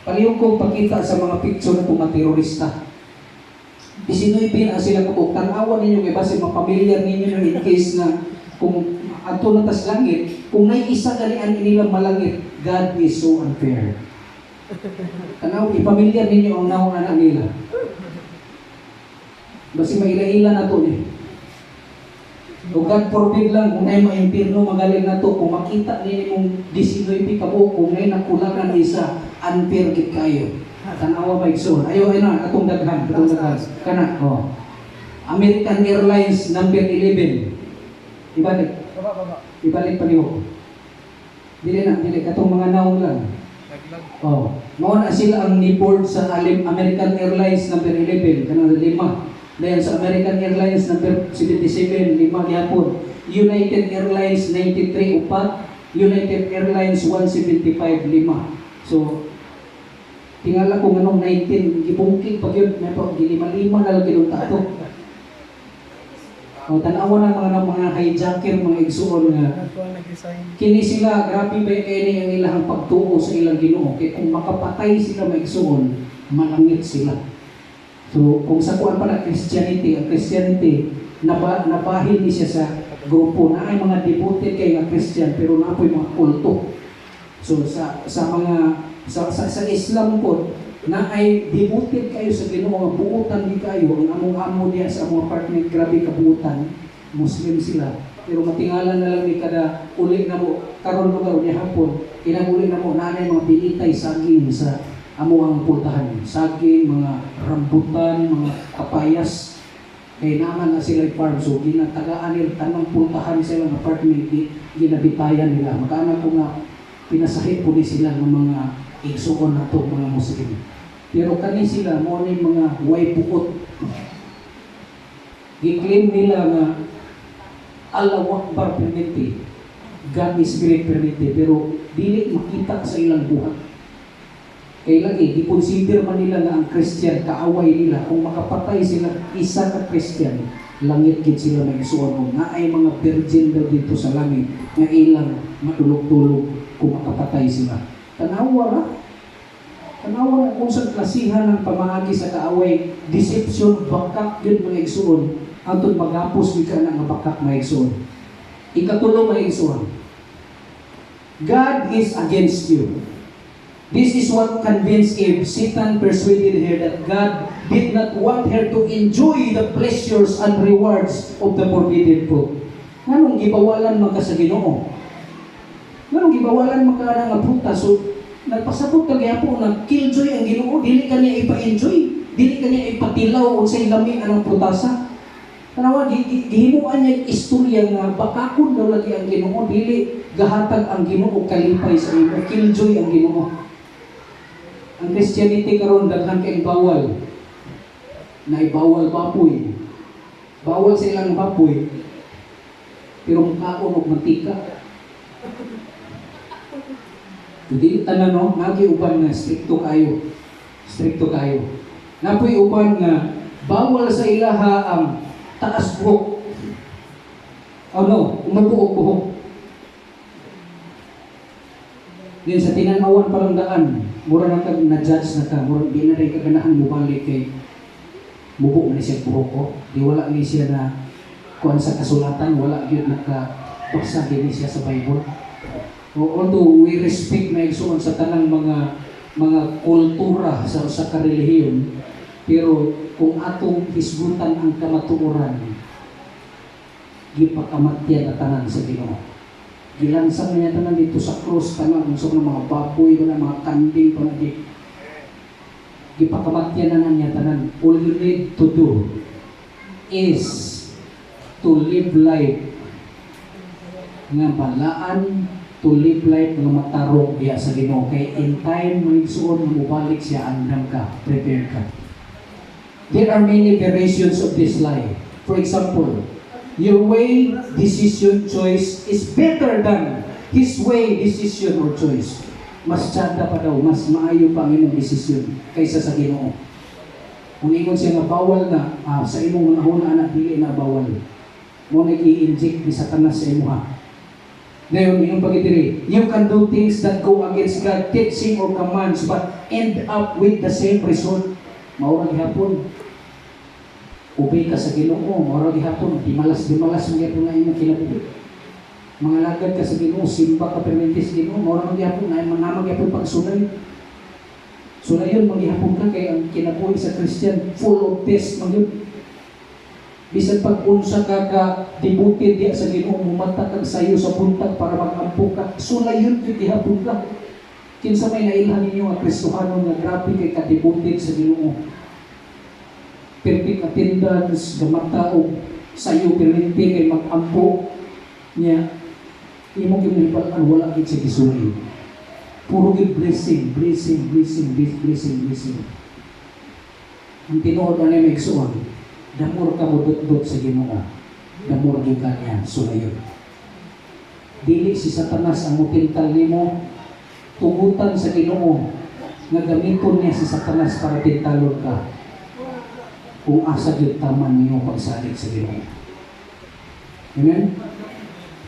Palihog kong pakita sa mga picture ng mga terorista. 19 na sila kung tanawan ninyo kay base mapamilyar ninyo in case na kung ato na tas langit, kung may isa ganian nilang malangit, God is so unfair. Tanaw, ipamilyar ninyo ang naong anak nila. Basi maila-ila na to niya. O God forbid lang kung ay ma-impirno magaling na to, kung makita niyo mong 19 kabo, kung may nakulagan isa, unfair gid kayo. Tanawa ba igsoon? Ayaw na, katong daghan. Kana, oh. American Airlines number 11. Ibalik pa niyo. Dili, katong mga naong lang. Oh, mao na sila ang ni-board sa American Airlines number 11, kanang 5. Dahil sa American Airlines number 77, 5 gihapon. United Airlines 93, 4. United Airlines 175, 5. So, tingala ko nganong 19, gibungking pag yun, may pa, gilima-lima na lang kinunta ito. O, tanawa na mga hijacker, mga igsuon nga. Kini sila, grabe ba ini ang ilang pagtuo sa ilang Ginoo. Kaya kung makapatay sila mga igsuon, malangit sila. So, kung sa kuan pala Christianity, ang Christianity, nabahin ni siya sa grupo na ay mga devoted kay nga Christian, pero naapoy mga kulto. So, sa Islam po, na ay devoted kayo sa Ginoo, nga buutan di kayo, ang among-amo diya sa among apartment, grabe kabuutan, Muslim sila. Pero matingalan na lang ni kada uli na mo, karon lugar ni hapon, inaguli na mo, nanay mga binitay saging sa amo ang pultahan, saging, mga rambutan, mga kapayas. Kaya naman na sila farm, so ginatagaan nila, tanang pultahan sila ng apartment, ginabitayan nila. Makaanak ko nga, pinasahit po sila ng mga igsuon na to, mga Muslim. Pero kani sila, mo ni mga way buot. Giklaim nila nga, Allahu Akbar permiti, God is great permiti, pero dili makita sa ilang buhat. Kaya lagi, i-consider man nila na ang Christian, kaaway nila. Kung makapatay sila, isa ka Christian, langit gid sila may isuon. Na ay mga virgin daw dito sa langit, nga ilang matulog-tulog kung makapatay sila. Tanawa ra. Tanawa kung sa klasihan ng pamaagi sa kaaway, deception, bakak yun mga igsuon. Antod maghapos di ka na nga bakak mga igsuon. Ikatulo mga igsuon. God is against you. This is what convinced Eve. Satan persuaded her that God did not want her to enjoy the pleasures and rewards of the forbidden fruit. Nganong gibawalan man ka sa Ginoo? Nganong gibawalan man ka nga prutas? So, nagpasabot ka gyapon na killjoy ang Ginoo, dili ka niya ipa-enjoy, dili ka niya ipatilaw unsay lami anang prutasa. Tanawa gihimuan niya istorya nga bakakon daw lagi ang Ginoo, dili gahatag ang Ginoo kalipay sa imo, killjoy ang Ginoo. Ang Christianity karon daghan kay bawal. Na ibawal baboy. Bawal sa ilang baboy. Pero mukhaon og mantika. Hindi tanan no, nagi uban nga stricto kayo. Stricto kayo. Napoy uban nga bawal sa ilaha ang taas buhok. Ano, umupo og buhok. Din sa tinanawan parang daan, mura na kag na-judge na ka, mura di na rin kaganahan mo balik kay mubo na siya buhok ko. Di wala ni siya na kuan sa kasulatan, wala gyud nakapasa din siya sa Bible. Although we respect na igsuon sa tanang mga kultura sa usa ka relihiyon, pero kung atong hisgutan ang kamatuoran, gipakamatyan na tanan sa Ginoo. Gilansang niya tanan dito sa cross, tanan unsok ng mga baboy, mga kanding, gipakamatyan na niya tanan. All you need to do is to live life nga balaan, to live life nga matarong diya sa Ginoo. Kay in time mo igsuon nga mubalik siya, andam ka, prepare ka. There are many variations of this life. For example, your way, decision, choice is better than his way, decision, or choice. Mas tsada pa daw, mas maayo pa ang imong desisyon kaysa sa Ginoo. Kung ingon siya nga bawal na, sa imong unahuna na dili na bawal. Mo nag-i-inject ni Satanas sa imo ha. Ngayon, yung pagitiri, you can do things that go against God, teaching or commands, but end up with the same result. Maurang gihapon. Ubay ka sa Ginoo, maurang gihapon. Dimalas mo gihapon na imong kinabuhi. Mga lagad ka sa Ginoo, simba ka permentis Ginoo, maurang gihapon na manamang gihapon pagsunay. Sunayon, maghihapon ka kay ang kinabuhi sa Christian, full of test, magyud. Bisan pag-unsa ka dibutin diya sa Ginoo, mumata kag sayo sa buntag para mag-ampo ka, sulayon yun gihapon ka. Kinsa may nailhan ninyo ang Kristohanon nga grabe kay kadibutin sa Ginoo. Perfect attendance, gamata o sayo permente kay mag-ampo niya. Imo ginipalan wala gid sa gisulay. Puro gid blessing. Ang tinuod ani may igsuon, damor ka mudot-dot sa Ginoo. Damor gyud ka niya sulayon. Dili si Satanas ang mutintal nimo, tugutan sa Ginoo nga gamiton niya si Satanas para tintalon ka. Kung asa gyud taman niyo pagsalig sa Ginoo. Amen.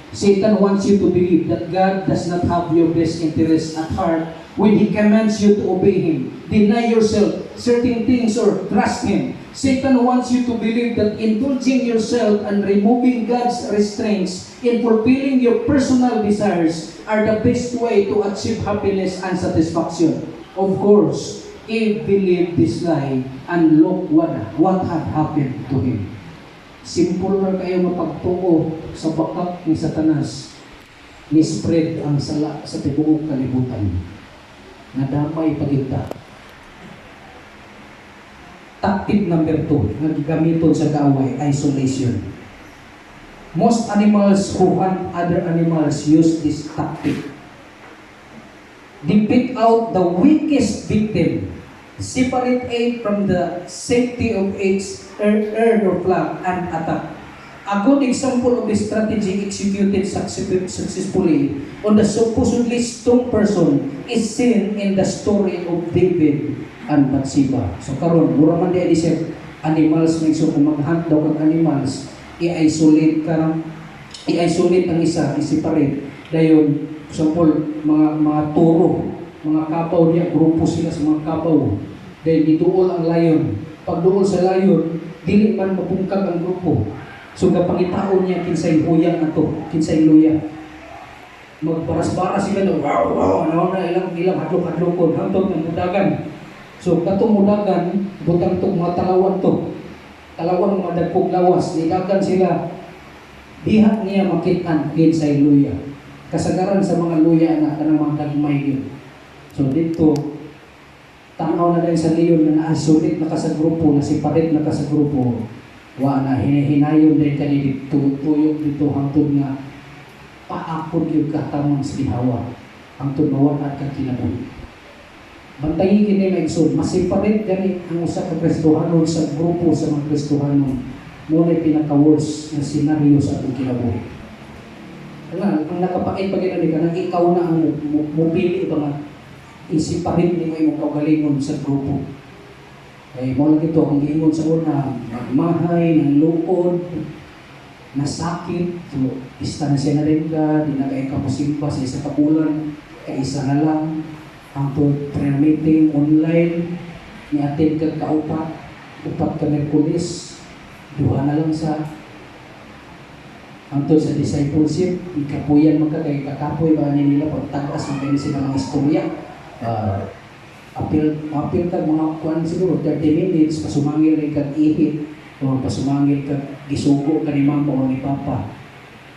Satan wants you to believe that God does not have your best interest at heart when He commands you to obey Him. Deny yourself certain things or trust Him. Satan wants you to believe that indulging yourself and removing God's restraints in fulfilling your personal desires are the best way to achieve happiness and satisfaction. Of course, Eve believed this lie and look what had happened to him. Simple na kayo mapagtuo sa bakak ni Satanas, ni spread ang sala sa tibuok kalibutan. Nadamay paginta. Tactic number 2, nagigamiton sa kaaway, isolation. Most animals who hunt other animals use this tactic. They pick out the weakest victim, separate it from the safety of its herd or flock, and attack. A good example of this strategy executed successfully on the supposedly strong person is seen in the story of David and Bathsheba. So karon, mura man di siya animals, may so kung mag-hunt daw kang animals, i-isolate ang isa, i-separate. Dayon, example, mga toro, mga kabaw niya, grupo sila sa mga kabaw. Dahil ituol ang layon. Pag duol sa layon, dili man mapungkag ang grupo. So kapangitaon niya kinsay huyang ato, kinsay luya. Magbaras-baras sila na wow wow ano na ilang hadlok-hadlokon hangtod ng mudagan. So katong mudagan, butang tong mga talawan to. Talawan mga dagkog lawas, nidagan sila. Diha niya makitaan kinsay luya. Kasagaran sa mga luya na kanang mga dagmay yun. So dito, tanaw na dahil sa leon na naasulit na ka sa grupo, na separate na ka sa grupo. Wa na hinahinayon dahil kani dito, tuyok dito hangtod nga paapod yung katamang slihawa. Hangtod mawala ka kinabuhi. Bantayin kini may isun, mas-separate gani ang usa ka Kristohanon sa grupo sa mga Kristohanon. Muna pinaka-worst na senaryo sa atong kinabuhi. Ang nakapait pa ginani ka, nang ikaw na ang mupili ba nga isiparin ni mo yung kaugalingon sa grupo. Kaya mo lang ito, ang giingon sa una, magmahay, ng lukod, nasakit, so pista na siya na rin ka, di na kayo kapasimpa sa isa kapulan, kaisa na lang, ang prayer meeting online, ni-attend ka kaupat, upat ka Merkulis, duha na lang sa ang sa discipleship, ikapuyan mo ka kay kakapoy ba nila pagtagas mo kayo sila mga istorya. Apil ka mga kuan siguro 30 minutes pasumangil ka ihit o pasumangil ka gisugo ka ni mama o ni papa.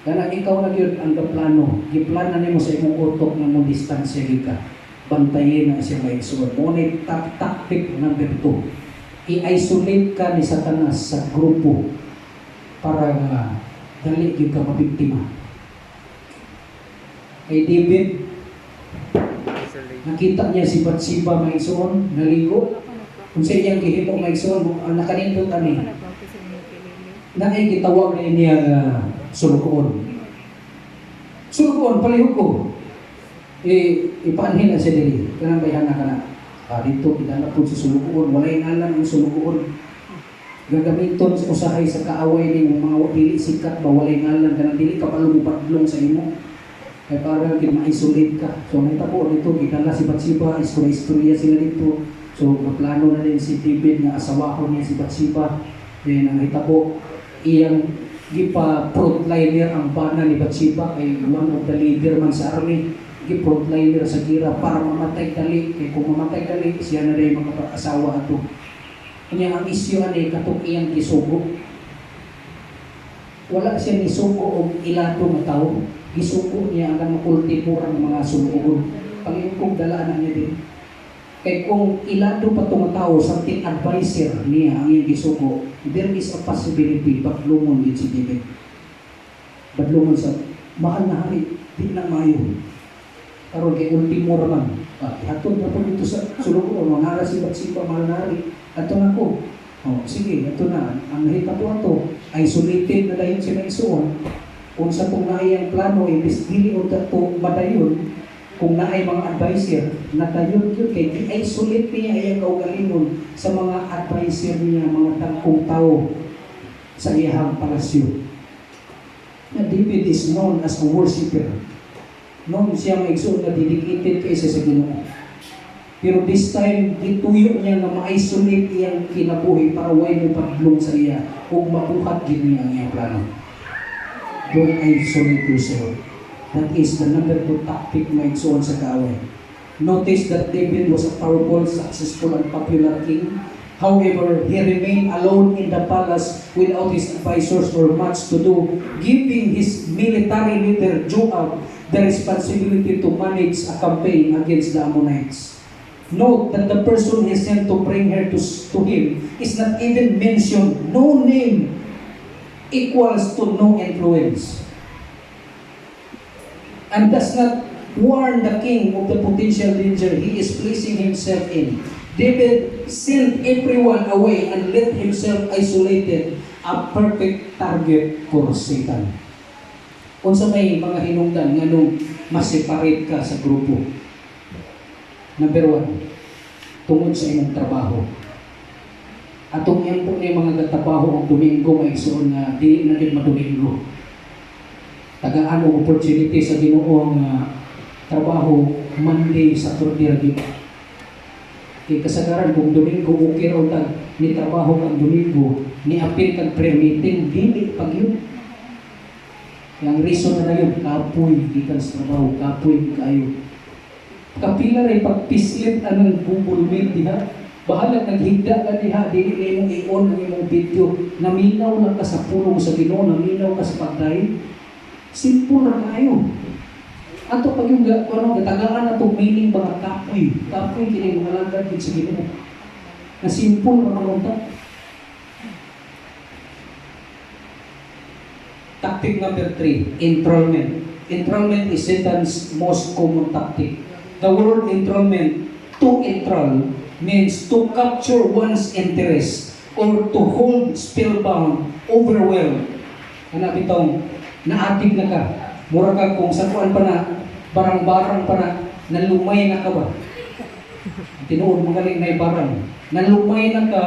Kana ikaw na gyud ang plano, giplana nimo sa imong utok nga mo distansya gyud ka. Bantayin na siya may suod. Mo ni tactic number 2. I-isolate ka ni Satanas sa grupo para nga dali gyud ka mabiktima. Kay David, nakita niya si Bathsheba maigsoon, naligo. Kung sa iyang gihimo maigsoon, nakanindot ani. Naay gitawag na niya sulukoon. Sulukoon, palihog ko. Ipaanhin na siya dili. Kanang bayhan na ka na. Dito, idala po sa sulukoon. Walay ngalan ang sulukoon. Gagamiton sa usahay sa kaaway ni mga dili sikat ba walay ngalan. Kanang dili ka palumupadlong sa imo. Kaya para ma-isolate ka. So, nakita po dito, gitala si Bathsheba, istorya sila dito. So, maplano na din si David na asawahon niya si Bathsheba. Then, nakita po, iyang gipa-frontliner ang bana ni Bathsheba kay one of the leader man sa army. Gi-frontliner sa gira para mamatay dali. Kaya kung mamatay dali, siya na rin mga asawa ato. Kanya ang isyu ani katong iyang gisugo. Wala siya gisugo o ilato na tao. Gisuko niya ang makultipo ang mga sumugon. Panginoon dalaan niya din. Kaya kung ilado pa itong tao, something advisor niya ang iyong gisuko, there is a possibility, badlungon din si David. Badlungon sa mahal na hari, di na mayo. Karoon kay ultimo raman. Hatod na po dito sa sulugo, manghara si Bathsheba, mahal na hari. Ato na ko. Sige, ito na. Ang nahita po ito, isolated na dahil sila isuon. Kung sa kung naay ang plano, ibis dili o ito madayon, kung naay mga advisor, natayon yun kay i-isolate niya ayang kaugalingon sa mga advisor niya, mga tangkong tao sa iyahang palasyo. Na David is known as a worshipper. Noon siya maigsoon na dedicated kaysa sa Ginoo. Pero this time, ituyo niya na ma-isolate iyang kinabuhi para way mo padlong sa iya kung mabuhat din niya ang iyang plano. Don't isolate yourself. That is the number 2 tactic na igsoon sa kaaway. Notice that David was a powerful, successful, and popular king. However, he remained alone in the palace without his advisors or much to do, giving his military leader Joab the responsibility to manage a campaign against the Ammonites. Note that the person he sent to bring her to him is not even mentioned. No name equals to no influence. And does not warn the king of the potential danger he is placing himself in. David sent everyone away and let himself isolated, a perfect target for Satan. Kung sa may mga hinungdan nga nung mas-separate ka sa grupo. Number 1, tungod sa imong trabaho. Atong yan po na mga gatabaho ang Domingo maigsoon na di na din madomingo. Tagaan o opportunity sa Ginoong trabaho Monday, Saturday lagi. Kay kasagaran kung Domingo okay raw tag ni trabaho kang Domingo, ni apil kag prayer meeting dili pag yun. Yang reason na yun, kapoy gikan sa trabaho, kapoy kayo. Kapila rin pagpislit anong Google Meet diha. Bahala naghigda ka diha, dili na imong i-on ang imong video. Naminaw lang ka sa pulong sa Ginoo, naminaw ka sa pagdayon. Simple na kayo. Ato pag yung gatagaan na itong meaning mga kapoy. Kapoy kini mga lagad din sa Ginoo. Na simple na mga Tactic number 3, enrollment. Enrollment is Satan's most common tactic. The word enrollment, to enroll, means to capture one's interest or to hold spellbound, overwhelmed. Ano bitong naatig na ka. Mura ka kung sakuan pa na, barang-barang pa na, nalumay na ka ba? Tinuod magaling na barang. Nalumay na ka,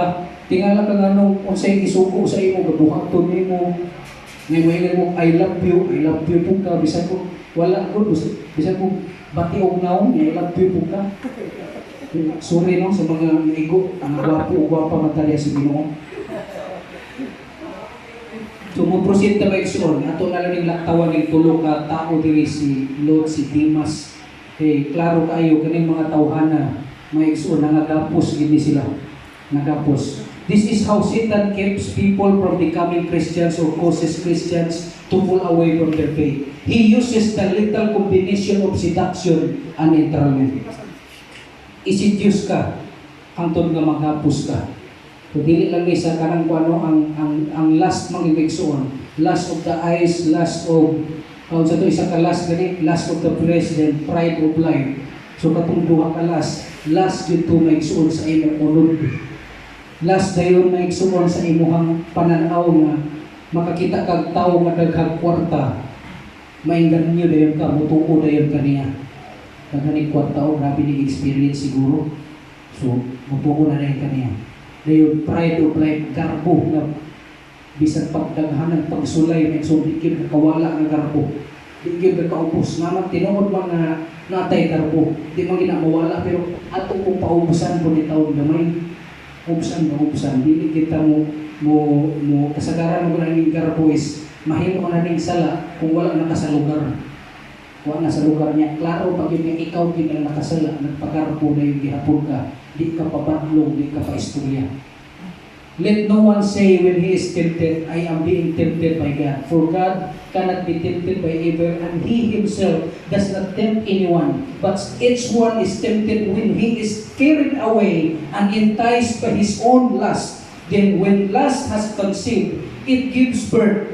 tingala ka nga nung kung sa'yo isuko sa imo, gabuhaton mo, ngayon mo, I love you po ka, bisan ko, wala ko, bisan ko, batiog naong, I love you po ka. Sorry no, sa mga naigo, ang gwapo o gwapa matalya sa Ginoo. So, mo-proceed na ba ikson, ato na lang yung laktawan ng tulong ka tao diri si Lord, si Dimas. Klaro kayo, kaning mga tawhana, may ikson, nangagapos, gini sila, nagapos. This is how Satan keeps people from becoming Christians or causes Christians to fall away from their faith. He uses the lethal combination of seduction and entrapment. Isidyus ka, hangtod nga maghapos ka. So, dili lang ni sa kanang kuano ang last mangibigsoon, last of the eyes, last of sa to isa ka last gani, last of the president, pride of life. So katong duha ka last gyud to maigsuon sa imong unod. Last dayon maigsuon sa imuhang pananaw nga makakita kag tawo nga daghang kwarta. Mainggan niyo dayon ka, mutuo dayon kaniya. Kagani kwarta o grabe ni experience siguro. So mutuo na dayon kaniya. Dayon pride of life, garbo nga bisan pagdaghanan pagsulay may sumikid ka kawala nga garbo. Di gyud ka kaubos nga tinuod man nga natay garbo. Di man gina mawala pero ato kung paubusan po ni taon gamay. Ubusan dili kita mo kasagaran mo na ning garbo is mahimo na ning sala kung wala na ka sa lugar. Wala na sa lugar niya. Klaro pag yung ikaw din ang nakasala, nagpagarbo na yung gihapon ka, di ka pa badlong, di ka pa istorya. Let no one say when he is tempted, I am being tempted by God. For God cannot be tempted by evil, and He Himself does not tempt anyone. But each one is tempted when he is carried away and enticed by his own lust. Then when lust has conceived, it gives birth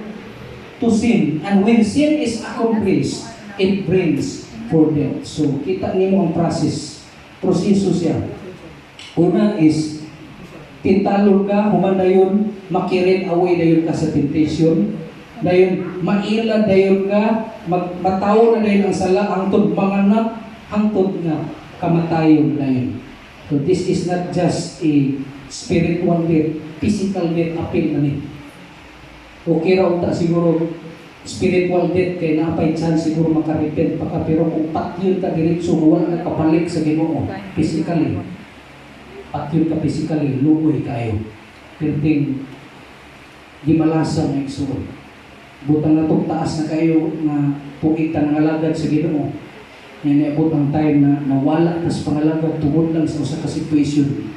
to sin. And when sin is accomplished, it brings forth death. So, kita nimo ang proseso siya. Una is, tintalon ka, human dayon, makirin away dayon ka sa temptation. Dayon, maila dayon ka, mataw na dayon ang sala, hangtod manganak, hangtod nga, kamatayon dayon. So this is not just a spiritual death, physical death apil na ni. Okay raw ta siguro, spiritual death, kaya napay chance siguro makarepent pa ka, pero kung patyon ka diretso, wala na kapalik sa Ginoo, physically. Patyon ka physically, lugoy kayo. Perting di malasa na igsuon. Butang na itong taas na kayo na pukitan ng alagad sa Ginoo. Yan naabot ang time na nawala na sa pangalagad tungod lang sa usa ka situation.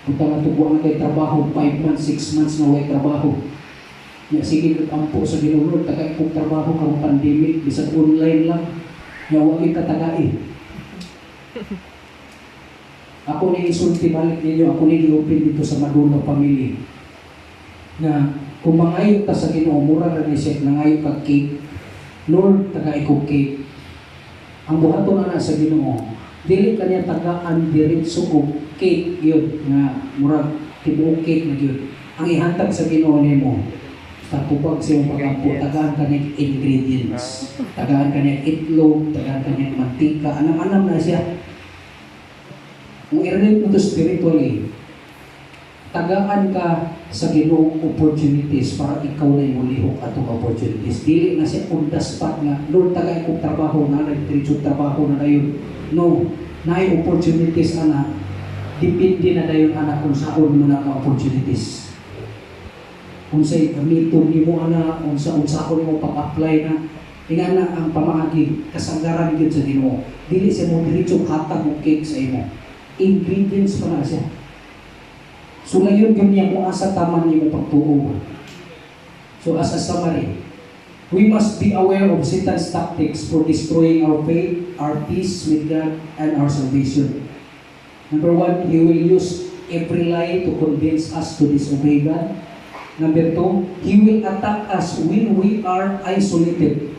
Butang na tubuan na kayo trabaho, 5 months, 6 months na way trabaho. Ya, sige kagampo sa Ginoo, tagay kong trabaho karong pandemic, bisag online lang. Ya, huwag tagai. Ako ni isulti balik ninyo, ako ni i-open dito sa Maduno Family. Na kung mangayo ka sa Ginoo, mura na ni siya, nangayo ka cake. Lord, tagay ko cake. Ang buhaton na sa Ginoo, dili kanya tagaan diretso og cake yun, nga mura tibuok cake na yun. Ang ihantag sa Ginoo nimo, tapupag sa iyong pagampo, tagaan ka niya ingredients, tagaan ka niya itlog, tagaan ka niya mantika, anam-anam na siya. Kung i-relate mo ito spiritually, tagaan ka sa Ginoong opportunities para ikaw na yung lihok atong opportunities. Dili na siya on the spot nga, Lord, tagay kong trabaho na, nag-diretso trabaho na dayon. No, naay opportunities ana, depende na dayon anak kung saan mo na ka-opportunities. Kung sa'y gamiton ni mo ana, kung saan mo pag-apply na, tingnan na ang pamaagi, kasagaran yun sa Ginoo. Dili siya mo diretso hatag mo cake sa imo. Ingredients pa na siya. So ngayon yun niya kung asa taman niyo pagtuo. So as a summary, we must be aware of Satan's tactics for destroying our faith, our peace with God, and our salvation. Number one, he will use every lie to convince us to disobey God. Number two, he will attack us when we are isolated.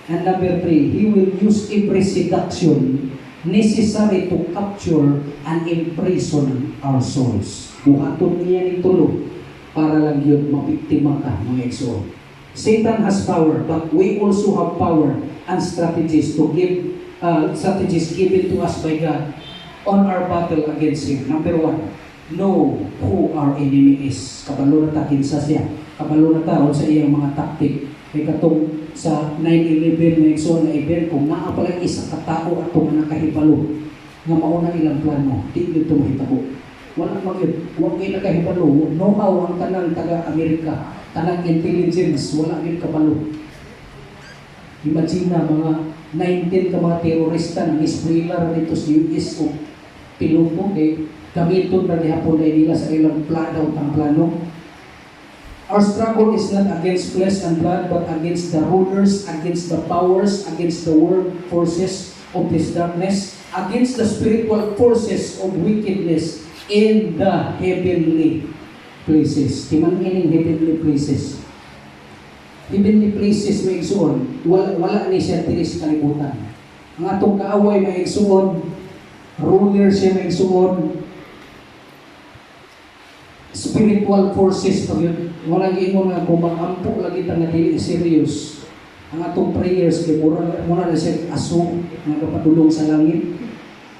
And number three, he will use every seduction necessary to capture and imprison our souls. Buhaton niya ni tulo para lang yun mabiktima ka mga igsoon. Satan has power, but we also have power and strategies to give strategies given to us by God on our battle against him. Number one, know who our enemy is. Kabalo na ta kinsa siya. Kabalo na ta sa iyang mga taktik. Kay katong sa 9/11 na igsoon na event, kung naa pala isa ka tao ato nga nakahibalo nga mauna ilang plano, di dito mahitabo. Wala magid, huwag kayo nakahibalo. Know-how ang tanang taga-Amerika, tanang intelligence, wala yun kabalo. Imagine na mga 19 ka mga terorista ng spoiler dito sa US o piloto, gamiton na gihapon na nila sa ilang plano. Our struggle is not against flesh and blood, but against the rulers, against the powers, against the world forces of this darkness, against the spiritual forces of wickedness in the heavenly places. Timan ining heavenly places. Heavenly places may igsuon, wala ni siya diri sa kalibutan. Ang atong kaaway may igsuon, ruler siya may igsuon, spiritual forces pag yun. Walang ingon nga kung mag-ampo lagi ta nga dili serious. Ang atong prayers kay mura na siya aso nga kapadulong sa langit.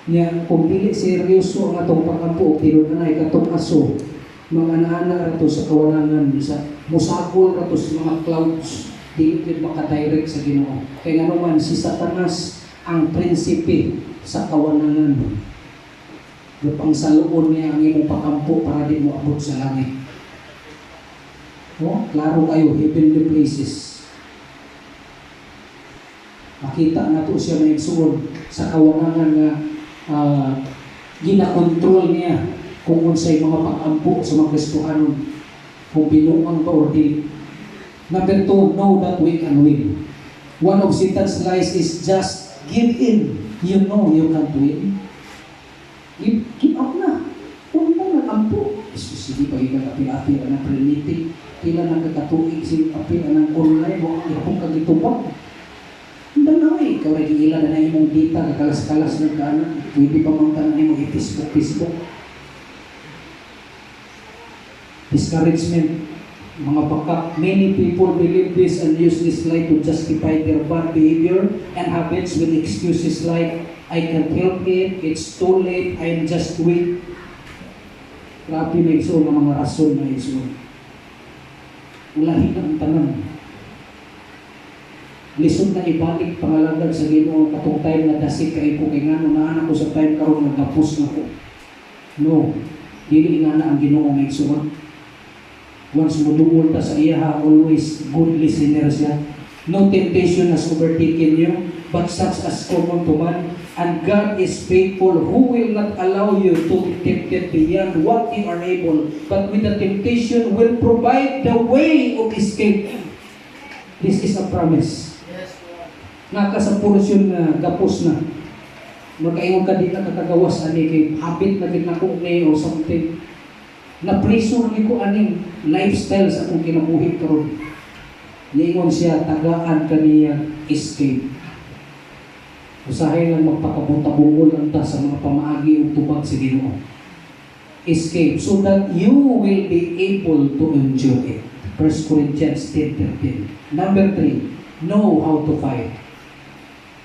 Nya kung dili seryoso ang atong pag-ampo tinunay katong aso, mga ana-ana rato sa kawalangan sa musakol rato sa mga clouds, dili gid maka-direct sa Ginoo. Kay ngano man si Satanas ang prinsipe sa kawalangan. Gupang saluon niya ang imong pakampo para di mo abot sa langit. No? Klaro kayo, heavenly places. Makita na to siya may igsuon sa kawalangan nga ginakontrol niya kung unsay mga pakampo sa mga Kristohanon, kung binuang pa or di. Number two, know that we can win. One of Satan's lies is just give in. You know you can't win. Give up na. Huwag mo nag-ampo. Sige pa yung api-api na primitive. Kila nagkakatuig si api na ng online. Huwag ang kagitubak. Hindi na ikaw ay ilan na imong dita, kakalas-kalas ng kanan. Pwede pa mong tanong imong i-Facebook. Discouragement. Mga baka, many people believe this and use this lie to justify their bad behavior and habits with excuses like, I can't help it, it's too late, I'm just weak. Grabe na iso ng mga rason na iso. Ulahin ang tanan. Lisod na ibalik pangalagad sa Ginoo katong time na dasig kay ko kay ngano na anak ko sa time karon nagtapos na ko. No, dili nga na ang Ginoo may igsoon. Once mudungol ta sa iya, always good listener siya. No temptation has overtaken you, but such as common to man. And God is faithful, who will not allow you to be tempted beyond what you are able, but with the temptation will provide the way of escape. This is a promise. Naka sa portion na gapos na. Magkaingon ka di na kakagawas ani kay habit na ginako ni or something. Na pressure ni ko aning lifestyle sa akong kinabuhi karon. Niingon siya tagaan kaniya escape. Usahay lang magpakabunta-bungol ang ta sa mga pamaagi ug tubag sa Ginoo. Escape so that you will be able to enjoy it. 1 Corinthians 10:13. Number 3, know how to fight.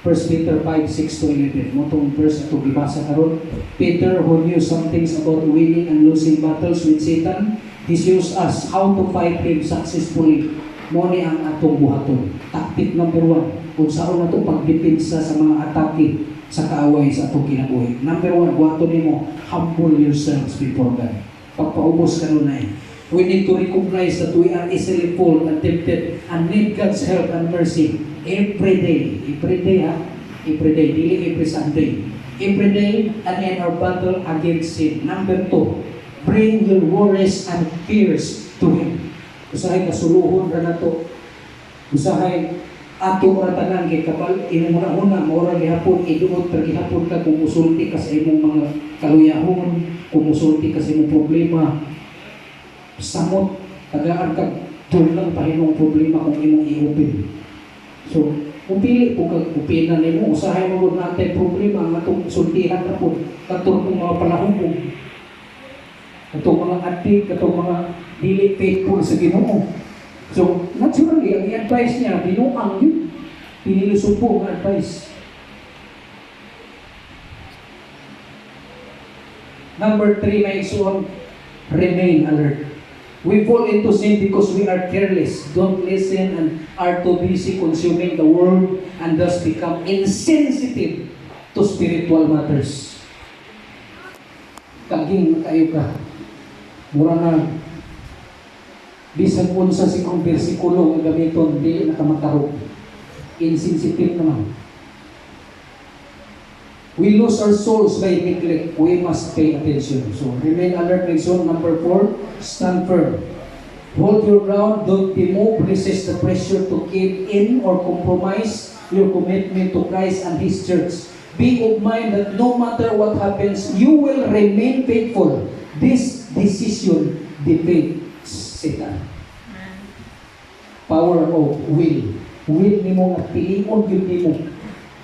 1 Peter 5:6-11. Motong verse ato gibasa karon. Peter, who knew some things about winning and losing battles with Satan, He's used us how to fight him successfully. Mo ni ang atong buhaton. Tactic number 1, kung saan na itong pagdepensa sa mga atake sa kaaway sa atong kinabuhi. Number 1, buhaton nimo, humble yourselves before God. Pagpaubos ka nun na eh. We need to recognize that we are easily fall and tempted and need God's help and mercy every day. Every day ha? Every day, daily every Sunday. Every day and in our battle against sin. Number 2, bring your worries and fears to Him. Usahay kasuluhon ra na to. Usahay ato ra tanan kay kapal imong una maura gihapon iduot per gihapon ka kung musulti ka sa imong mga kaluyahon, kung musulti ka sa imong problema. Samot tagaan ka tulang pahinong problema kung imong i-open. So, kung pili po kag upinan nimo usahay mo natin problema ang atong sultihan na po katong mga panahon mo. Katong mga adik, katong mga dili faithful sa Ginoo. So, naturally, ang i-advise niya, binuang yun. Pinilusog po ang advice. Number 3, may isuon, remain alert. We fall into sin because we are careless, don't listen, and are too busy consuming the world and thus become insensitive to spiritual matters. Kaging kayo ka. Mura na bisan unsa si kong bersikulo nga gamiton dili nakamatarog. Insensitive naman. We lose our souls by neglect. We must pay attention. So, remain alert. Reason number 4, stand firm. Hold your ground. Don't be moved. Resist the pressure to give in or compromise your commitment to Christ and His church. Be of mind that no matter what happens, you will remain faithful. This decision defeats Satan. Power of will. Will nimo nga pilion gyud nimo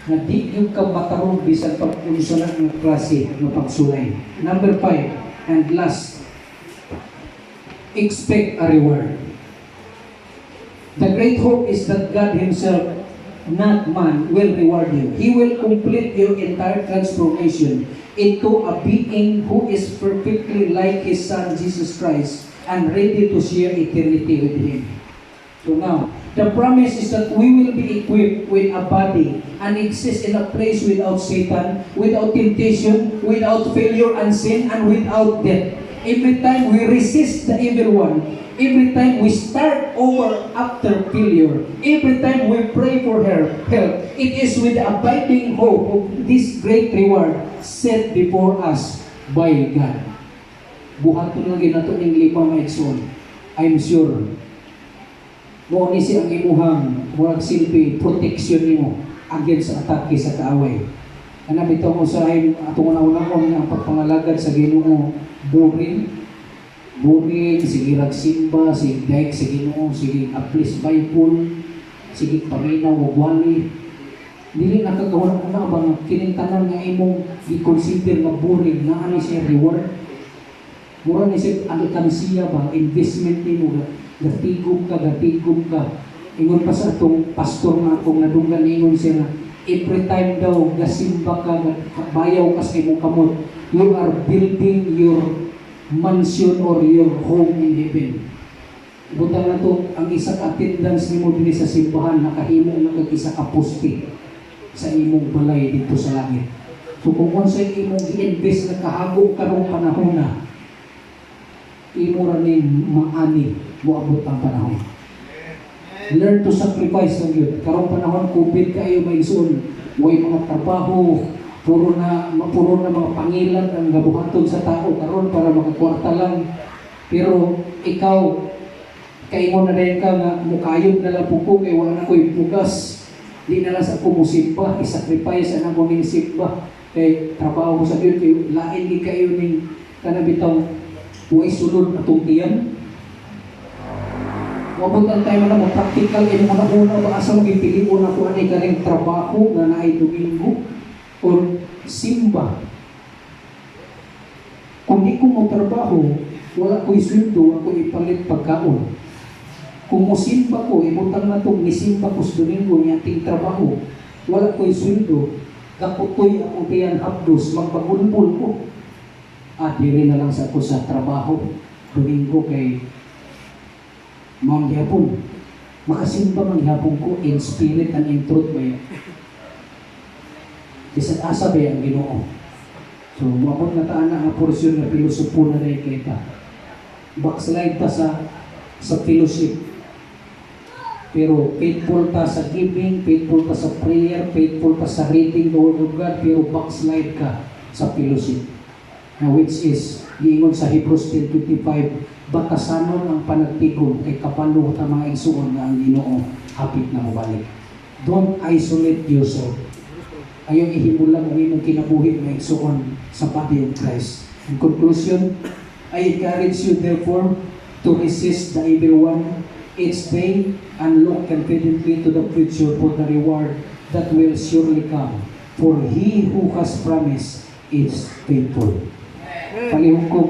na di gyud ka matarong bisan pag-unsunan ng klase ng pagsulay. Number 5 and last, expect a reward. The great hope is that God Himself, not man, will reward you. He will complete your entire transformation into a being who is perfectly like His Son Jesus Christ and ready to share eternity with Him. So now, the promise is that we will be equipped with a body and exist in a place without Satan, without temptation, without failure and sin, and without death. Every time we resist the evil one, every time we start over after failure, every time we pray for help, it is with the abiding hope of this great reward set before us by God. Buhaton lang ginato ng 5 maigsoon. I'm sure mo ni ang imuhang murag silbi protection nimo against sa atake sa kaaway. Ana bitaw mo sa atong una-unahon nga pagpangalagad sa Ginoo, buring, sige ragsimba, sige daig sa Ginoo, sige aplis Bible, sige paminaw o wali. Dili nakagawa na ba nga kining tanan nga imong i-consider nga buring na ani siya reward. Mura ni siya alkansiya ba investment nimo gatigom ka. Ingon pa sa itong pastor nga akong nadunggan, ingon siya na every time daw gasimba ka, bayaw ka sa imong kamot, you are building your mansion or your home in heaven. Butang na to, ang isang attendance ni mo din sa simbahan, nakahimo na kag-isa ka poste sa imong balay dito sa langit. So kung sa imong i-invest na kahagog karong panahon na, imo ra ni maani moabot ang panahon. Learn to sacrifice ng yun. Karong panahon, COVID kayo may isuon. Way mga trabaho, puro na mga pangilan ang gabuhaton sa tao. Karon para makakwarta lang. Pero ikaw, kayo na rin ka nga, mukayod na lang po ko, kaya wala na ko'y bugas. Di na lang sa kumusimba, isacrifice na mo ng simba. Kaya trabaho sa yun, kayo, lain di kayo ng kanabitaw, huwag sulod na tungtiyan. Mabutan tayo na mo practical yung mga una ba asa magpili una ko ani kaning trabaho nga naay domingo o simba. Kung di ko mo trabaho, wala ko'y sweldo, ako ipalit pagkaon. Kung mo simba ko, ibutang na itong nisimba ko sa domingo niya ating trabaho, wala ko'y sweldo, kaputoy ako tiyan hapdos, magpagulpul ko. Diri na lang sa ako sa trabaho. Domingo kay Mount Yapon. Makasimba man gyapon ko in spirit and in truth ba yan. Isang asa ba ang Ginoo? So, mabot na taan na ang porsyon na pilosopo na rin kita. Backslide ta sa fellowship. Pero faithful ta sa giving, faithful ta sa prayer, faithful ta sa reading the Word of God, pero backslide ka sa fellowship. Na which is, giingon sa Hebrews 10:25, batasanon ang panagtigon kay kapalo ta mga igsuon nga ang Ginoo hapit na mabalik. Don't isolate yourself. Ayaw ihimulang ang imong kinabuhi mga igsuon sa body of Christ. In conclusion, I encourage you therefore to resist the evil one each day and look confidently to the future for the reward that will surely come. For he who has promised is faithful. Palihog ko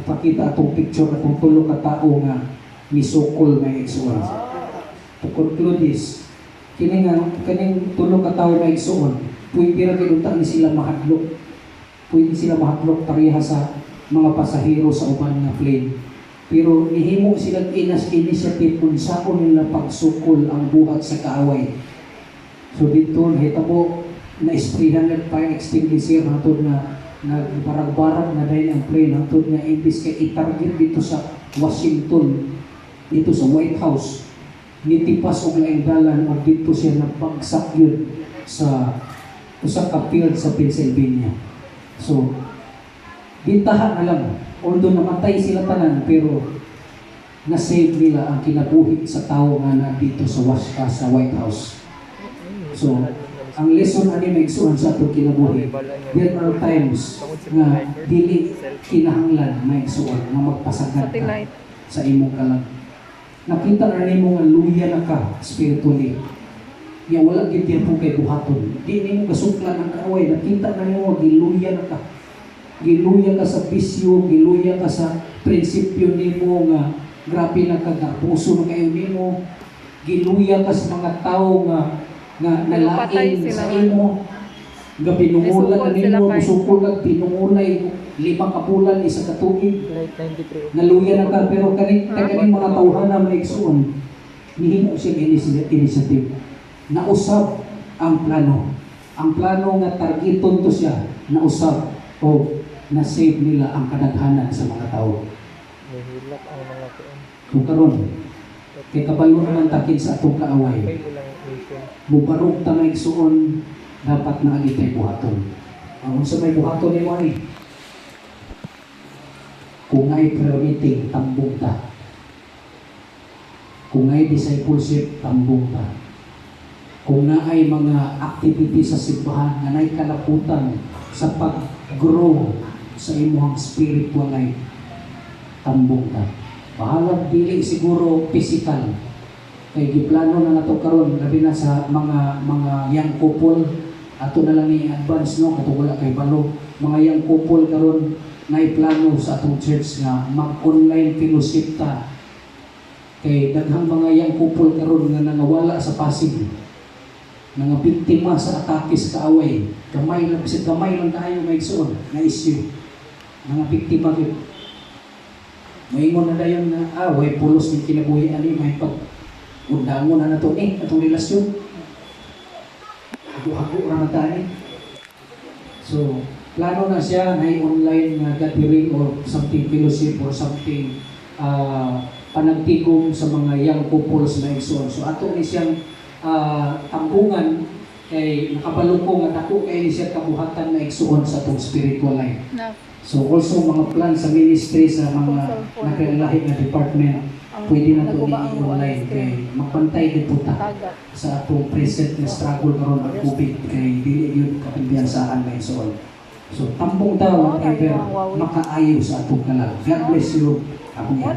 pakita atong picture atong tulo ka tao nga misukol may igsuon. To conclude this, kining tulo ka tao may igsuon, pwede ra kinunta ni sila mahadlok. Pwede sila mahadlok pareha sa mga pasahero sa uban nga plane. Pero nihimo sila initiative kung saan nila pagsukol ang buhat sa kaaway. So dito hitabo na isprihan ng fire extinguisher hatod na nagbarag-barag na dahil ang plane hatod nga imbis kay i-target dito sa Washington, dito sa White House, nitipas og laing dalan o dito siya nabagsak yun sa usa ka field sa Pennsylvania. So bintahan na lang, although namatay sila tanan, pero na-save nila ang kinabuhi sa tao nga na dito sa White House. So ang lesson ani maigsuon sa atong kinabuhi, there are times nga dili kinahanglan maigsuon nga magpasagad ka sa imong kalag. Nakita na nimo nga luya na ka spiritually. Ya wala gid po kay buhaton. Di nimo gasuklan ang kaaway, nakita na nimo giluya na ka. Giluya ka sa bisyo, giluya ka sa prinsipyo nimo nga grabe na ka, puso na kayo nimo. Giluya ka sa mga tao nga nalain sa imo, nga pinungulan na nimo, musukol ka, pinungulay 5 kapulan, 1 katuig, naluya na ka, pero kaning mga tawhan na maigsuon, nihimo siya initiative. Nausab ang plano. Ang plano nga targeton to siya, nausab o na-save nila ang kadaghanan sa mga tao. Kung karon, kay kabalo naman takid sa atong kaaway, mubarog ta may igsuon, dapat na agitay buhaton. Ang sa may buhaton ni mo ani, kung ngay prayer meeting, tambong ta. Kung ngay discipleship, tambong ta. Kung nga ay mga activity sa simbahan, nga na'y kalaputan sa pag-grow sa imong spiritual life, tambong ta. Bahalag dili siguro physical. Kay giplano na nato karon labi na sa mga young couple, ato na lang ni advance no kato wala kay balo. Mga young couple karon nay plano sa atong church nga mag-online fellowship ta. Kay daghang mga young couple karon nga nangawala sa Pasig. Mga biktima sa atake sa kaaway. Gamay lang tayo may igsuon na issue. Mga biktima gyud. Moingon na dayon na way pulos ni kinabuhi ani may pag undangon na nato atong relasyon. Hago-hago ra na tani. So, plano na siya na online na gathering or something fellowship or something panagtigom sa mga young couples na igsoon. So, ato ni siyang tampungan kay nakabalukong at ako kay ni siya kabuhatan na igsoon sa atong spiritual life. So, also mga plan sa ministry sa mga nakailahi na department, pwede na ito i-online kay magpantay din po ta sa atong present na struggle karon ang COVID kay dili yun kapimpiyansaan na isoon. So tambong daw whatever makaayo sa atong kalag. God bless you. Ako nga